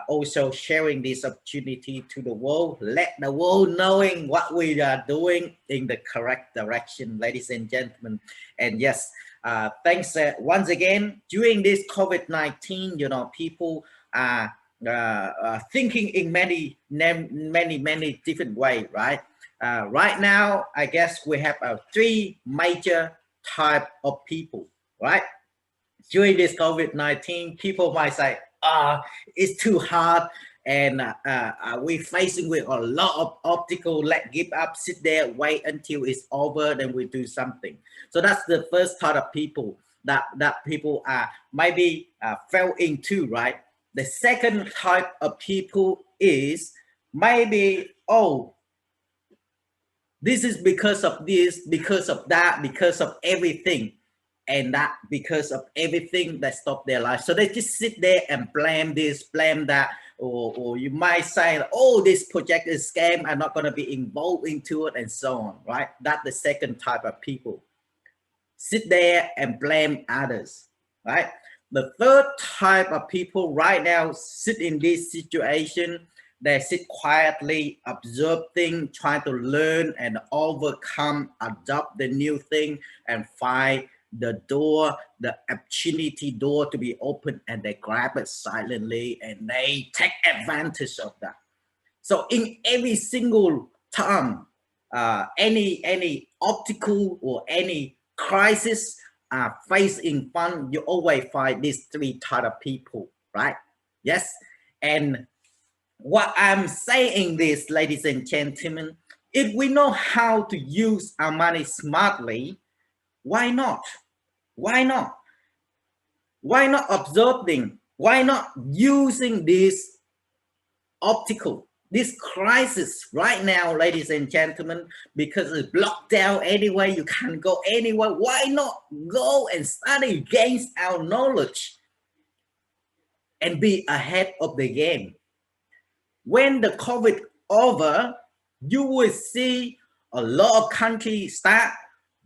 Also sharing this opportunity to the world, let the world knowing what we are doing in the correct direction, ladies and gentlemen. And yes, thanks once again. During this COVID-19, you know, people are thinking in many different ways, right? Right now, I guess we have three major type of people, right? During this COVID-19, people might say, it's too hard, and we're facing with a lot of obstacles. Let's give up, sit there, wait until it's over, then we do something. So that's the first type of people that people maybe fell into, right? The second type of people is maybe, oh, this is because of this, because of that, because of everything. And that because of everything that stopped their life. So they just sit there and blame this, blame that, or you might say, oh, this project is scam, I'm not going to be involved into it, and so on, right? That's the second type of people. Sit there and blame others, right? The third type of people right now sit in this situation. They sit quietly, observe things, try to learn and overcome, adopt the new thing, and find the door, the opportunity door to be open, and they grab it silently and they take advantage of that. So in every single time, any obstacle or any crisis faced in fun, you always find these three type of people, right? Yes. And what I'm saying this, ladies and gentlemen, if we know how to use our money smartly, why not? Why not? Why not observing? Why not using this obstacle, this crisis right now, ladies and gentlemen, because it's blocked down anyway, you can't go anywhere. Why not go and study against our knowledge and be ahead of the game? When the COVID over, you will see a lot of countries start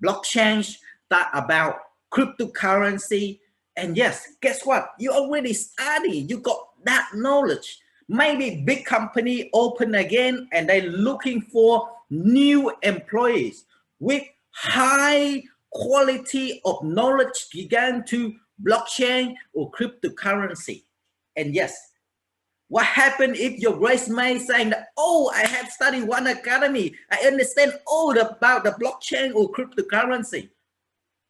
blockchain, start about cryptocurrency. And yes, guess what? You already studied, you got that knowledge. Maybe big company open again and they're looking for new employees with high quality of knowledge began to blockchain or cryptocurrency. And yes, what happened if your resume saying that, oh, I have studied OneAcademy, I understand all about the blockchain or cryptocurrency?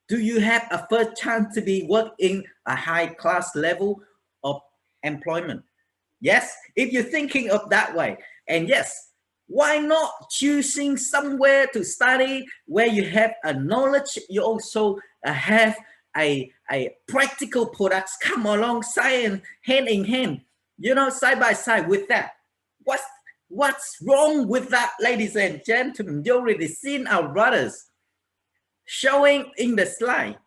Do you have a first chance to be working a high class level of employment? Yes, if you're thinking of that way. And yes, why not choosing somewhere to study where you have a knowledge, you also have a practical products come alongside and hand in hand, you know, side by side with that. What's wrong with that, ladies and gentlemen? You already seen our brothers showing in the slide.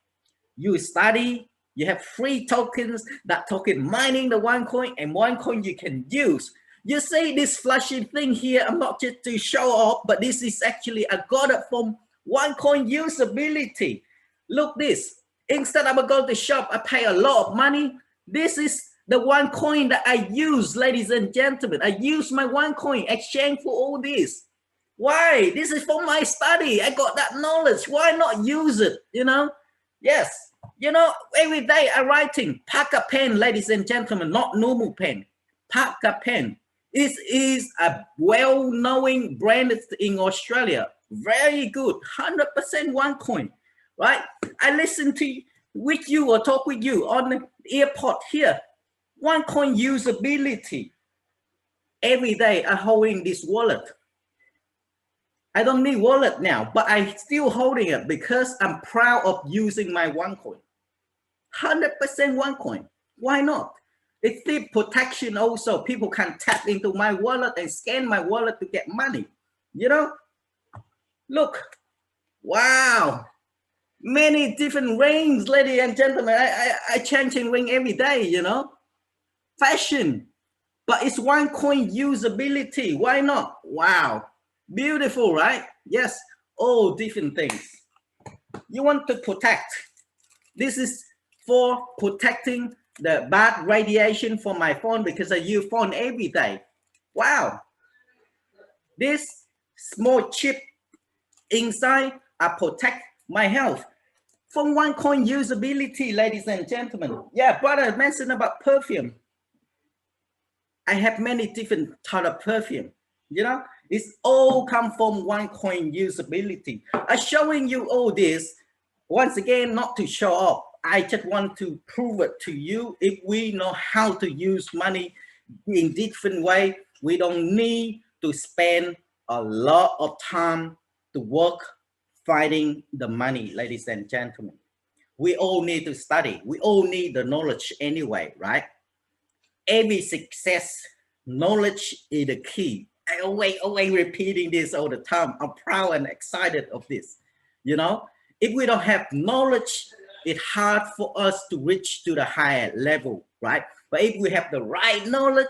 You study, you have free tokens, that token mining the OneCoin, and OneCoin you can use. You see this flashing thing here, I'm not just to show off, but this is actually, I got it from OneCoin Usability. Look this, instead of going to shop, I pay a lot of money. This is the OneCoin that I use, ladies and gentlemen. I use my OneCoin exchange for all this. Why? This is for my study. I got that knowledge. Why not use it? You know? Yes. You know, every day I'm writing Parker pen, ladies and gentlemen, not normal pen. Parker pen. This is a well-known brand in Australia. Very good. 100% OneCoin. Right? I listen to with you or talk with you on the airport here. OneCoin usability. Every day I'm holding this wallet. I don't need wallet now, but I'm still holding it because I'm proud of using my OneCoin. 100% OneCoin. Why not? It's the protection also. People can tap into my wallet and scan my wallet to get money. You know? Look. Wow. Many different rings, ladies and gentlemen. I changing ring every day, you know? Fashion. But it's OneCoin usability. Why not? Wow. Beautiful, right? Yes, all different things. You want to protect. This is for protecting the bad radiation from my phone because I use phone every day. Wow. This small chip inside protect my health. From OneCoin usability, ladies and gentlemen. Yeah, brother mentioned about perfume. I have many different type of perfume. You know, it's all come from OneCoin usability. I'm showing you all this once again, not to show off. I just want to prove it to you. If we know how to use money in different way, we don't need to spend a lot of time to work finding the money, ladies and gentlemen. We all need to study. We all need the knowledge anyway, right? Every success, knowledge is the key. I always repeating this all the time. I'm proud and excited of this. You know, if we don't have knowledge, it's hard for us to reach to the higher level, right? But if we have the right knowledge,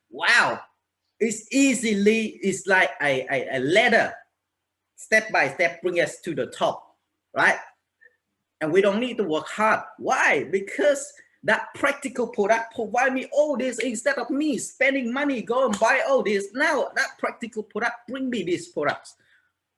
wow, it's like a ladder, step by step, bring us to the top, right? And we don't need to work hard. Why? Because that practical product provide me all this instead of me spending money, go and buy all this. Now that practical product bring me these products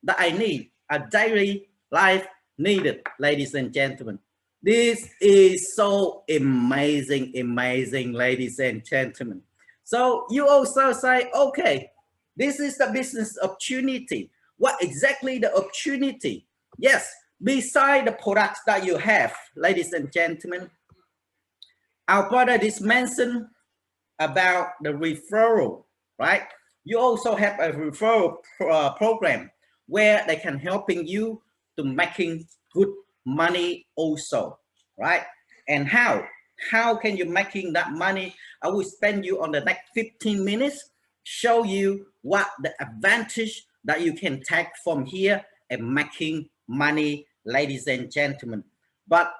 that I need, a daily life needed, ladies and gentlemen. This is so amazing, amazing, ladies and gentlemen. So you also say, okay, this is the business opportunity. What exactly the opportunity? Yes, beside the products that you have, ladies and gentlemen, our brother is mentioned about the referral, right? You also have a referral program where they can helping you to making good money also, right? And how can you making that money? I will spend you on the next 15 minutes, show you what the advantage that you can take from here and making money, ladies and gentlemen. But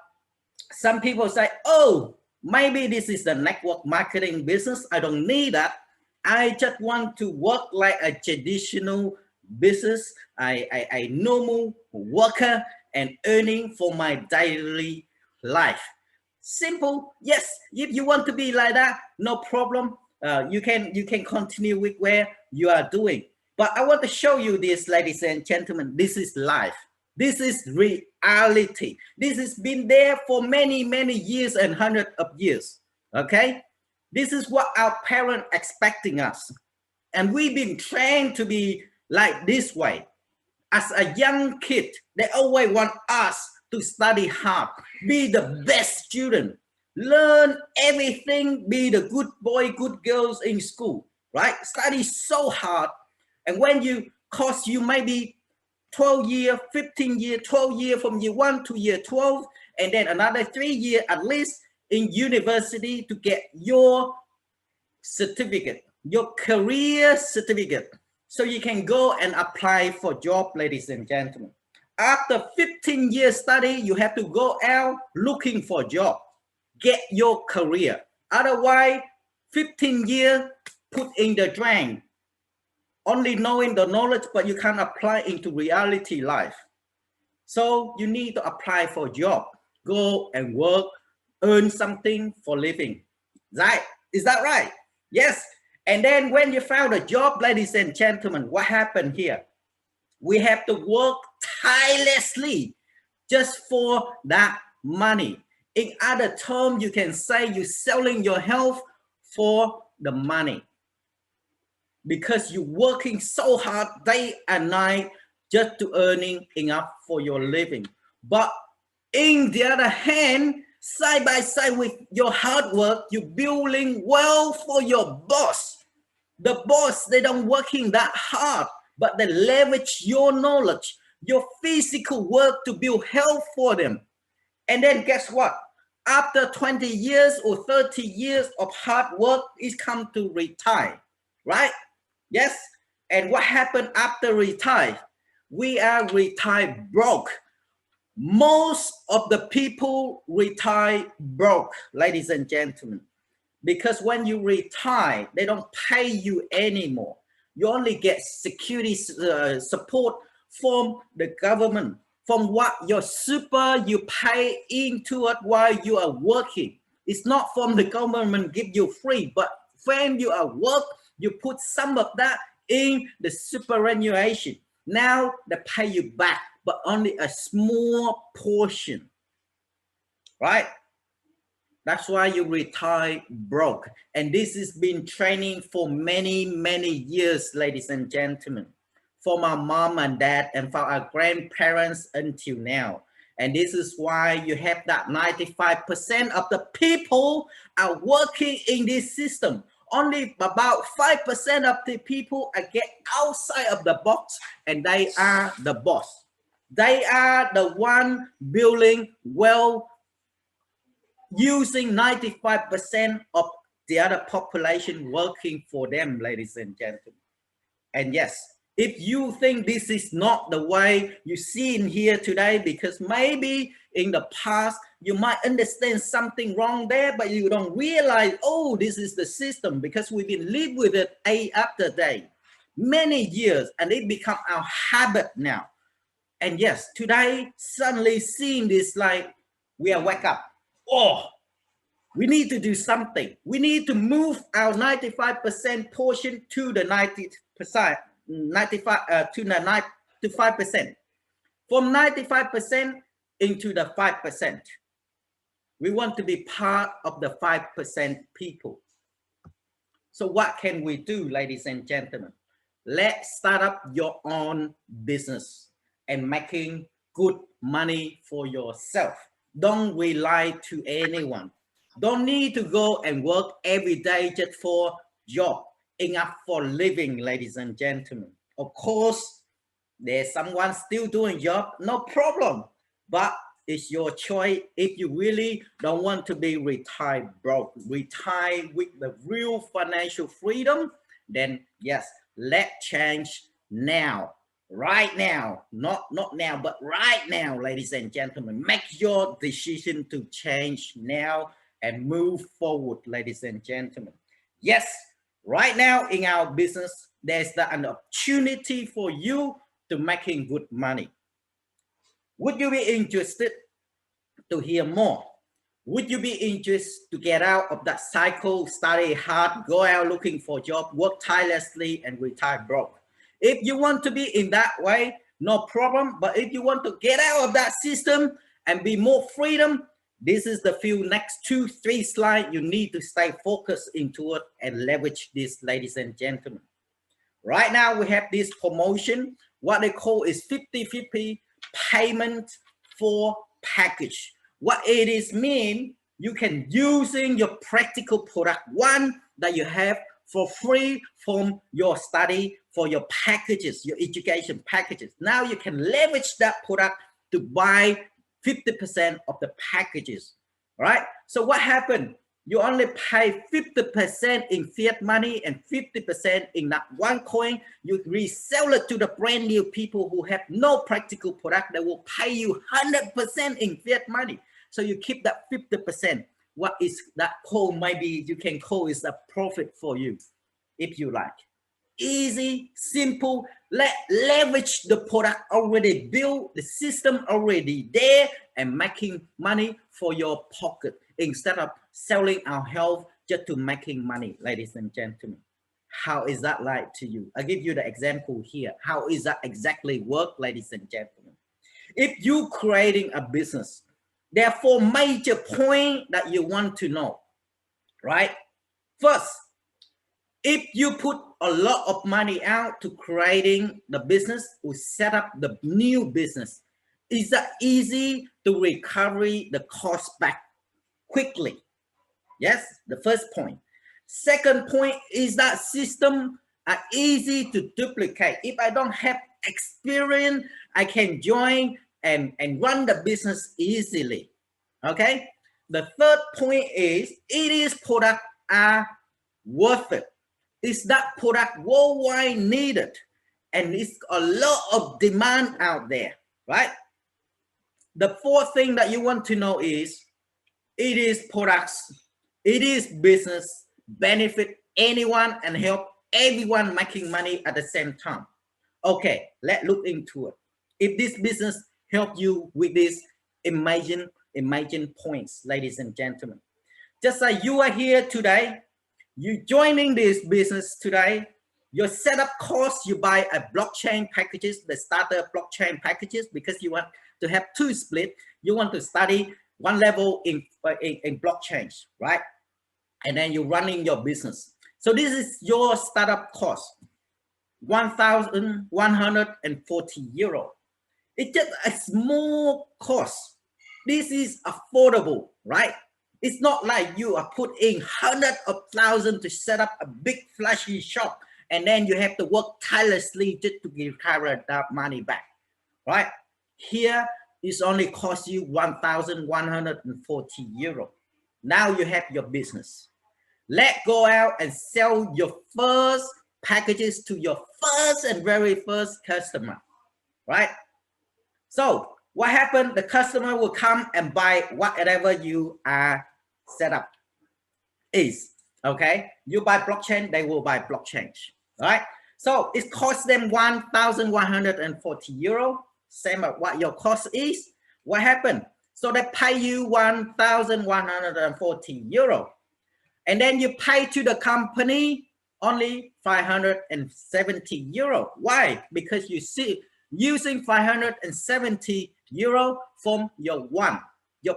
some people say, oh, maybe this is the network marketing business. I don't need that. I just want to work like a traditional business, a normal worker and earning for my daily life. Simple. Yes, if you want to be like that, no problem. You can continue with where you are doing. But I want to show you this, ladies and gentlemen. This is life. This is reality. This has been there for many, many years and hundreds of years. Okay? This is what our parents expecting us. And we've been trained to be like this way. As a young kid, they always want us to study hard, be the best student, learn everything, be the good boy, good girls in school, right? Study so hard. And when you cost you maybe 12 years, 15 years, 12 years from year 1 to year 12, and then another 3 years at least in university to get your certificate, your career certificate, so you can go and apply for job, ladies and gentlemen. After 15 years study, you have to go out looking for a job, get your career. Otherwise, 15 years put in the drain, only knowing the knowledge, but you can't apply into reality life. So you need to apply for a job, go and work, earn something for living. Right? Is that right? Yes. And then when you found a job, ladies and gentlemen, what happened here? We have to work tirelessly just for that money. In other terms, you can say you're selling your health for the money, because you're working so hard day and night just to earning enough for your living. But in the other hand, side by side with your hard work, you're building wealth for your boss. The boss, they don't working that hard, but they leverage your knowledge, your physical work to build health for them. And then guess what? After 20 years or 30 years of hard work, it's come to retire, right? Yes. And what happened after retire? We are retired broke. Most of the people retire broke, ladies and gentlemen, because when you retire, they don't pay you anymore. You only get security support from the government, from what your super you pay into it while you are working. It's not from the government give you free, but when you are work, you put some of that in the superannuation. Now they pay you back, but only a small portion, right? That's why you retire broke. And this has been training for many, many years, ladies and gentlemen, for my mom and dad and for our grandparents until now. And this is why you have that 95% of the people are working in this system. Only about 5% of the people are get outside of the box, and they are the boss. They are the one building wealth using 95% of the other population working for them, ladies and gentlemen. And yes, if you think this is not the way you see in here today, because maybe in the past you might understand something wrong there, but you don't realize, oh, this is the system, because we've been living with it day after day, many years, and it become our habit now. And yes, today suddenly seeing this, like we are wake up. Oh, we need to do something. We need to move our 95% portion to the 90%, 95 to the 95%. From 95% into the 5%. We want to be part of the 5% people. So what can we do, ladies and gentlemen? Let's start up your own business and making good money for yourself. Don't rely to anyone. Don't need to go and work every day just for job. Enough for living, ladies and gentlemen. Of course, there's someone still doing job, no problem. But it's your choice. If you really don't want to be retired broke, retire with the real financial freedom, then yes, let's change now. Right now, not now, but right now, ladies and gentlemen. Make your decision to change now and move forward, ladies and gentlemen. Yes, right now in our business, there's an opportunity for you to making good money. Would you be interested to hear more? Would you be interested to get out of that cycle, study hard, go out looking for a job, work tirelessly, and retire broke? If you want to be in that way, no problem. But if you want to get out of that system and be more freedom, this is the few next 2-3 slides you need to stay focused into it and leverage this, ladies and gentlemen. Right now we have this promotion. What they call is 50/50 payment for package. What it is mean, you can using your practical product one that you have for free from your study, for your packages, your education packages. Now you can leverage that product to buy 50% of the packages, right? So what happened? You only pay 50% in fiat money and 50% in that OneCoin. You resell it to the brand new people who have no practical product that will pay you 100% in fiat money. So you keep that 50%. What is that called? Maybe you can call it a profit for you, if you like. Easy, simple. Leverage the product already built, the system already there, and making money for your pocket instead of selling our health just to making money, ladies and gentlemen. How is that like to you? I'll give you the example here. How is that exactly work, ladies and gentlemen? If you creating a business, there are 4 major points that you want to know, right? First, if you put a lot of money out to creating the business or set up the new business, is that easy to recover the cost back quickly? Yes, the first point. Second point is that system are easy to duplicate. If I don't have experience, I can join and run the business easily. Okay. The third point is it is product are worth it. Is that product worldwide needed? And it's a lot of demand out there, right? The fourth thing that you want to know is it is products, it is business, benefit anyone and help everyone making money at the same time. Okay, let's look into it. If this business help you with this, imagine points, ladies and gentlemen. Just like you are here today, you joining this business today, your setup cost, you buy a blockchain packages, the starter blockchain packages, because you want to have two split. You want to study one level in blockchains, right? And then you're running your business. So this is your startup cost, 1,140 euro. It's just a small cost. This is affordable, right? It's not like you are put in hundreds of thousands to set up a big flashy shop, and then you have to work tirelessly just to recover that money back, right? Here, it's only cost you 1,140 euro. Now you have your business. Let's go out and sell your first packages to your first and very first customer, right? So what happened? The customer will come and buy whatever you are set up is, okay? You buy blockchain, they will buy blockchain, right? So it costs them 1,140 euro, same as what your cost is. What happened? So they pay you 1,140 euro. And then you pay to the company only 570 euro. Why? Because you see, using 570 euro from your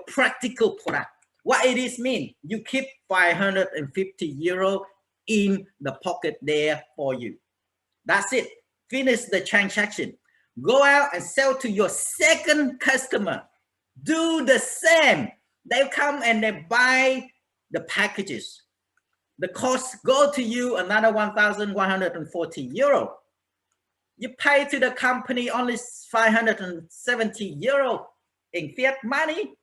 practical product. What it is mean? You keep 550 euro in the pocket there for you. That's it. Finish the transaction. Go out and sell to your second customer. Do the same. They come and they buy the packages. The cost go to you another 1,140 euro. You pay to the company only 570 euro in fiat money.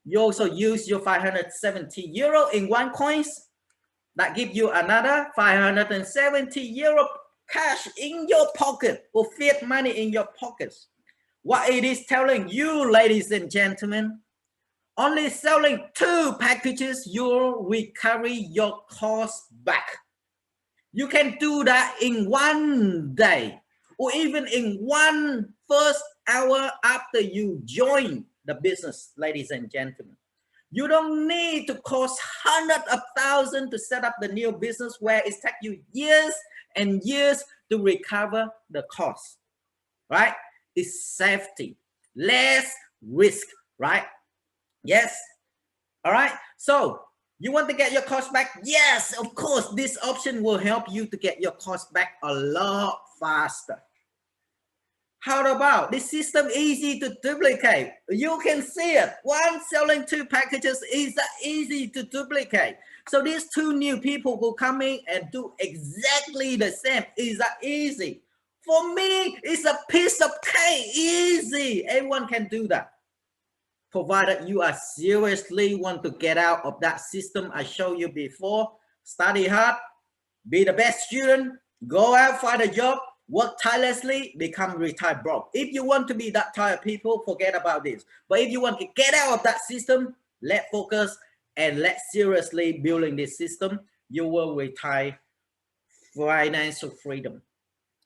You also use your 570 euro in OneCoins. That gives you another 570 euro cash in your pocket, or fiat money in your pockets. What it is telling you, ladies and gentlemen, only selling 2 packages, you'll recover your cost back. You can do that in 1 day, or even in 1 first hour after you join the business, ladies and gentlemen. You don't need to cost hundreds of thousands to set up the new business where it takes you years and years to recover the cost, right? It's safety, less risk, right? Yes. All right. So you want to get your cost back? Yes, of course. This option will help you to get your cost back a lot faster. How about this system easy to duplicate? You can see it. One selling 2 packages is easy to duplicate. So these 2 new people will come in and do exactly the same. Is that easy? For me, it's a piece of cake. Easy. Everyone can do that, provided you are seriously want to get out of that system I showed you before. Study hard, be the best student, go out, find a job, work tirelessly, become retired broke. If you want to be that type of people, forget about this. But if you want to get out of that system, let's focus and let's seriously building this system. You will retire financial freedom,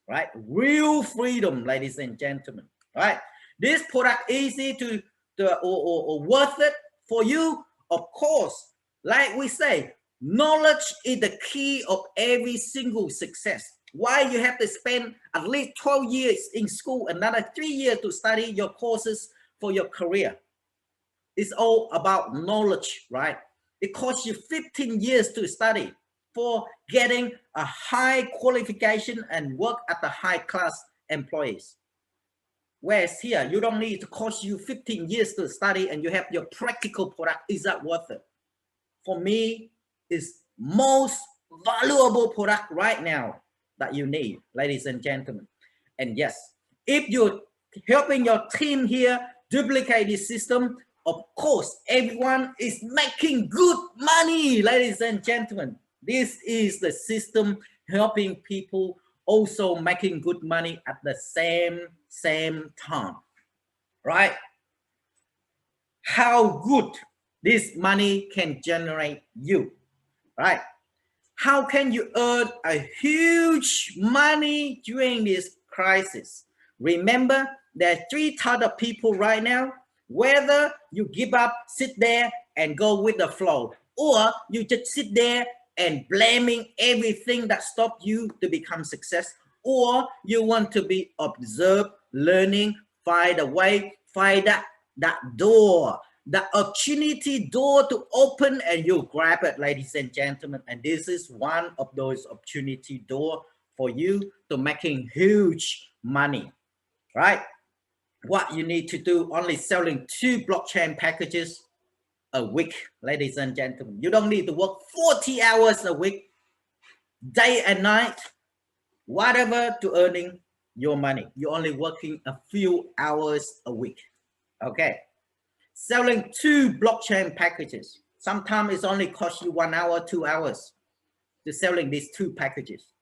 right? Real freedom, ladies and gentlemen, right? This product easy to or worth it for you, of course. Like we say, knowledge is the key of every single success. Why you have to spend at least 12 years in school, another 3 years to study your courses for your career? It's all about knowledge, right? It costs you 15 years to study for getting a high qualification and work at the high class employees. Whereas here, you don't need to cost you 15 years to study and you have your practical product. Is that worth it? For me, it's most valuable product right now that you need, ladies and gentlemen. And yes, if you're helping your team here duplicate this system, of course, everyone is making good money, ladies and gentlemen. This is the system helping people also making good money at the same time, right? How good this money can generate you, right? How can you earn a huge money during this crisis? Remember, there are 3 types of people right now. Whether you give up, sit there and go with the flow, or you just sit there and blaming everything that stopped you to become success, or you want to be observed, learning, find a way, find that door, the opportunity door to open, and you grab it, ladies and gentlemen. And this is one of those opportunity door for you to making huge money, right? What you need to do, only selling 2 blockchain packages a week, ladies and gentlemen. You don't need to work 40 hours a week, day and night, whatever, to earning your money. You're only working a few hours a week. Okay, selling 2 blockchain packages. Sometimes it's only cost you 1 hour, 2 hours to selling these 2 packages,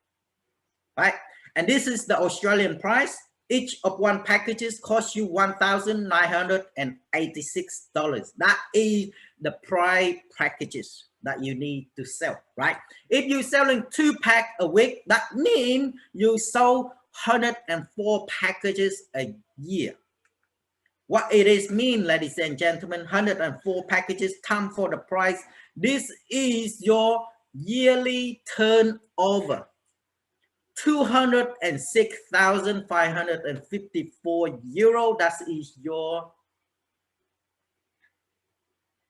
right? And this is the Australian price. Each of 1 packages costs you $1,986. That is the price packages that you need to sell, right? If you're selling 2 packs a week, that means you sold 104 packages a year. What it is mean, ladies and gentlemen, 104 packages times for the price. This is your yearly turnover. 206,554 euro. That is your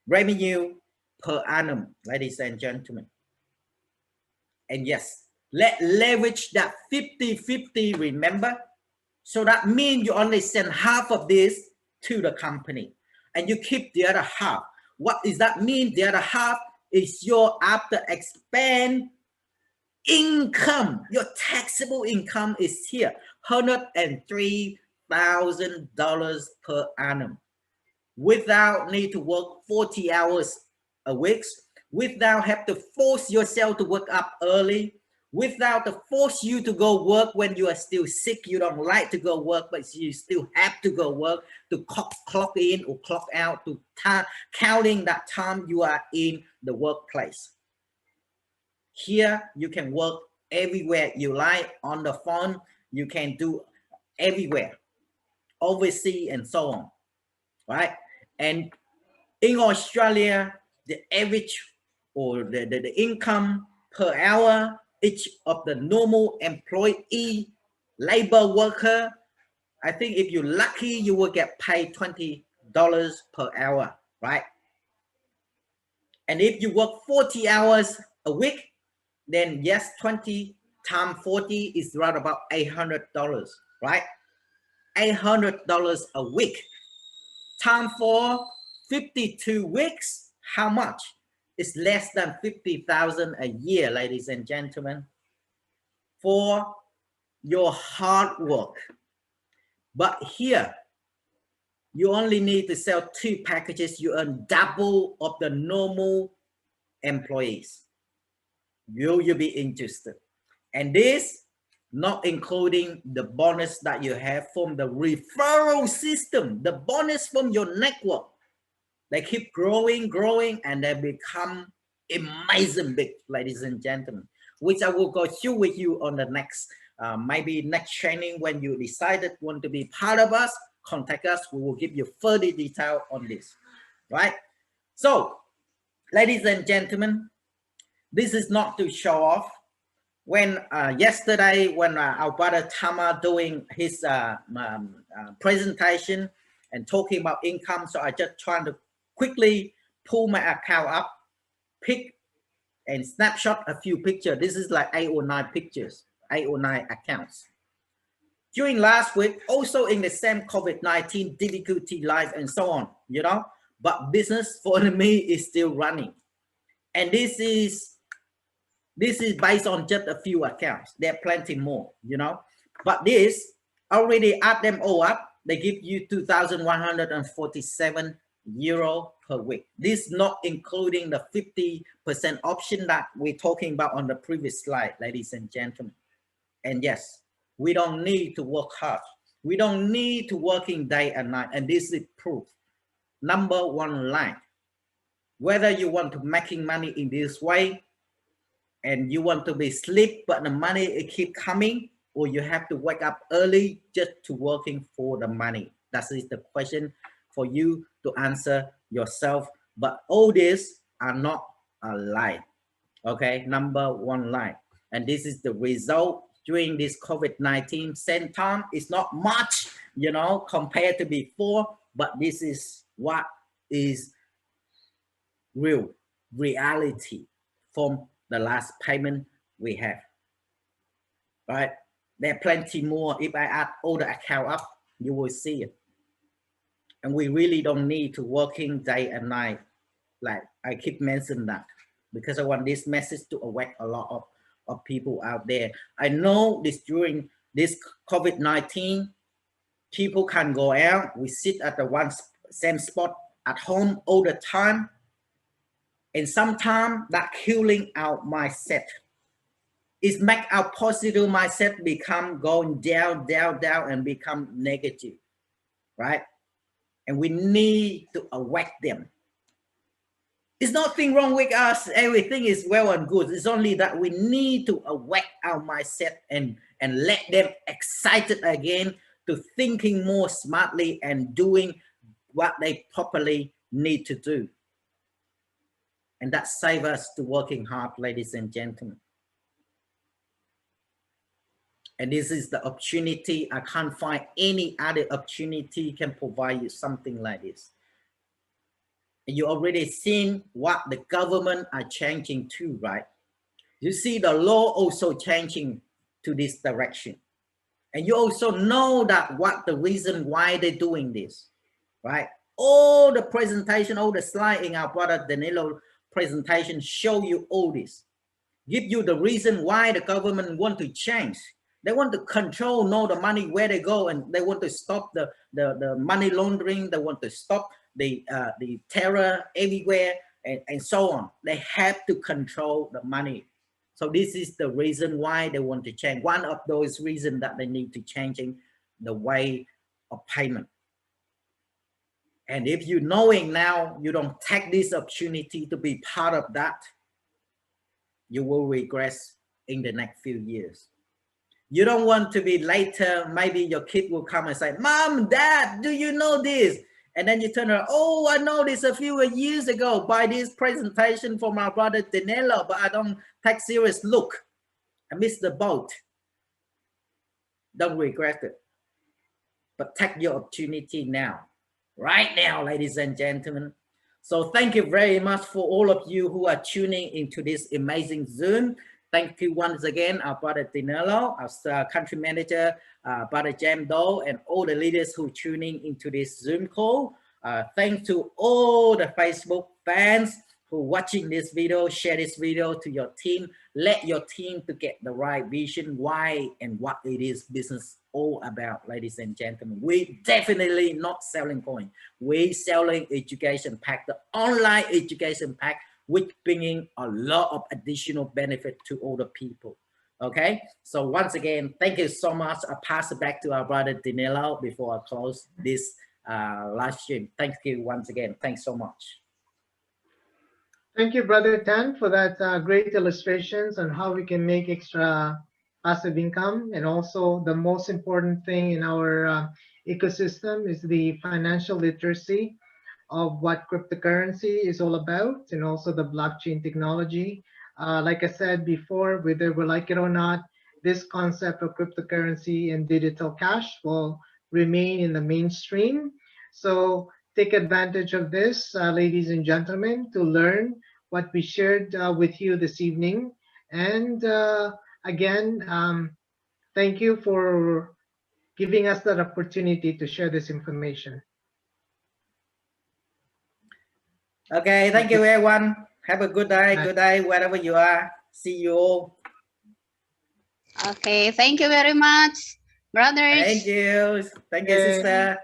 revenue per annum, ladies and gentlemen. And yes, let's leverage that 50-50, remember? So that means you only send half of this to the company and you keep the other half. What does that mean? The other half is your after expense income. Your taxable income is here, $103,000 per annum, without need to work 40 hours a week, without have to force yourself to wake up early, without to force you to go work when you are still sick. You don't like to go work, but you still have to go work, to clock in or clock out, to counting that time you are in the workplace. Here, you can work everywhere you like, on the phone, you can do everywhere, overseas and so on, right? And in Australia, the average or the income per hour, each of the normal employee, labor worker, I think if you're lucky, you will get paid $20 per hour, right? And if you work 40 hours a week, then yes, 20 times 40 is right about $800, right? $800 a week. Time for 52 weeks, how much? It's less than 50,000 a year, ladies and gentlemen, for your hard work. But here, you only need to sell 2 packages, you earn double of the normal employees. Will you be interested? And this not including the bonus that you have from the referral system, the bonus from your network. They keep growing, and they become amazing big, ladies and gentlemen, which I will go through with you on the next, maybe next training. When you decided want to be part of us, contact us. We will give you further detail on this, right? So, ladies and gentlemen, this is not to show off. When yesterday, when our brother Tama doing his presentation and talking about income, so I just trying to quickly pull my account up, pick and snapshot a few pictures. This is like 8 or 9 pictures, 8 or 9 accounts. During last week, also in the same COVID-19 difficulty life and so on, you know, but business for me is still running. And this is based on just a few accounts. There are plenty more, you know, but this already add them all up, they give you 2,147 euro per week. This not including the 50% option that we're talking about on the previous slide, ladies and gentlemen. And yes, we don't need to work hard. We don't need to working day and night. And this is proof. Number one line. Whether you want to making money in this way, and you want to be sleep, but the money it keep coming, or you have to wake up early just to working for the money? That is the question for you to answer yourself. But all these are not a lie. Okay, number one lie. And this is the result during this COVID-19. Same time, it's not much, you know, compared to before, but this is what is real reality from the last payment we have. Right? There are plenty more. If I add all the account up, you will see it. And we really don't need to working day and night. Like I keep mentioning that, because I want this message to awake a lot of people out there. I know this during this COVID-19, people can go out. We sit at the same spot at home all the time. And sometimes that killing our mindset. It make our positive mindset become going down, down, down, and become negative, right? And we need to awake them. It's nothing wrong with us. Everything is well and good. It's only that we need to awake our mindset and let them excited again to thinking more smartly and doing what they properly need to do. And that saves us to working hard, ladies and gentlemen. And this is the opportunity. I can't find any other opportunity can provide you something like this. You already seen what the government are changing to, right? You see the law also changing to this direction. And you also know that what the reason why they're doing this, right? All the presentation, all the slide in our brother Danilo presentation show you all this. Give you the reason why the government want to change. They want to control, know the money, where they go, and they want to stop the money laundering. They want to stop the terror everywhere, and so on. They have to control the money. So this is the reason why they want to change. One of those reasons that they need to changing the way of payment. And if you knowing now, you don't take this opportunity to be part of that, you will regress in the next few years. You don't want to be later, maybe your kid will come and say, Mom, Dad, do you know this? And then you turn around, oh, I know this a few years ago by this presentation for my brother Danilo, but I don't take serious look. I missed the boat. Don't regret it. But take your opportunity now. Right now, ladies and gentlemen. So thank you very much for all of you who are tuning into this amazing Zoom. Thank you once again, our brother Danilo, our country manager, brother Jam Do, and all the leaders who are tuning into this Zoom call. Thanks to all the Facebook fans who are watching this video. Share this video to your team. Let your team to get the right vision, why and what it is business all about, ladies and gentlemen. We definitely not selling coin. We selling education pack, the online education pack, which bringing a lot of additional benefit to all the people. Okay, so once again, thank you so much. I pass it back to our brother Danilo before I close this live stream. Thank you once again. Thanks so much. Thank you, Brother Tan, for that great illustrations on how we can make extra passive income. And also the most important thing in our ecosystem is the financial literacy of what cryptocurrency is all about, and also the blockchain technology. Like I said before, whether we like it or not, this concept of cryptocurrency and digital cash will remain in the mainstream. So take advantage of this, ladies and gentlemen, to learn what we shared with you this evening. And again, thank you for giving us that opportunity to share this information. Okay, thank you everyone. Have a good day wherever you are. See you all. Okay, thank you very much, brothers. Thank you, sister.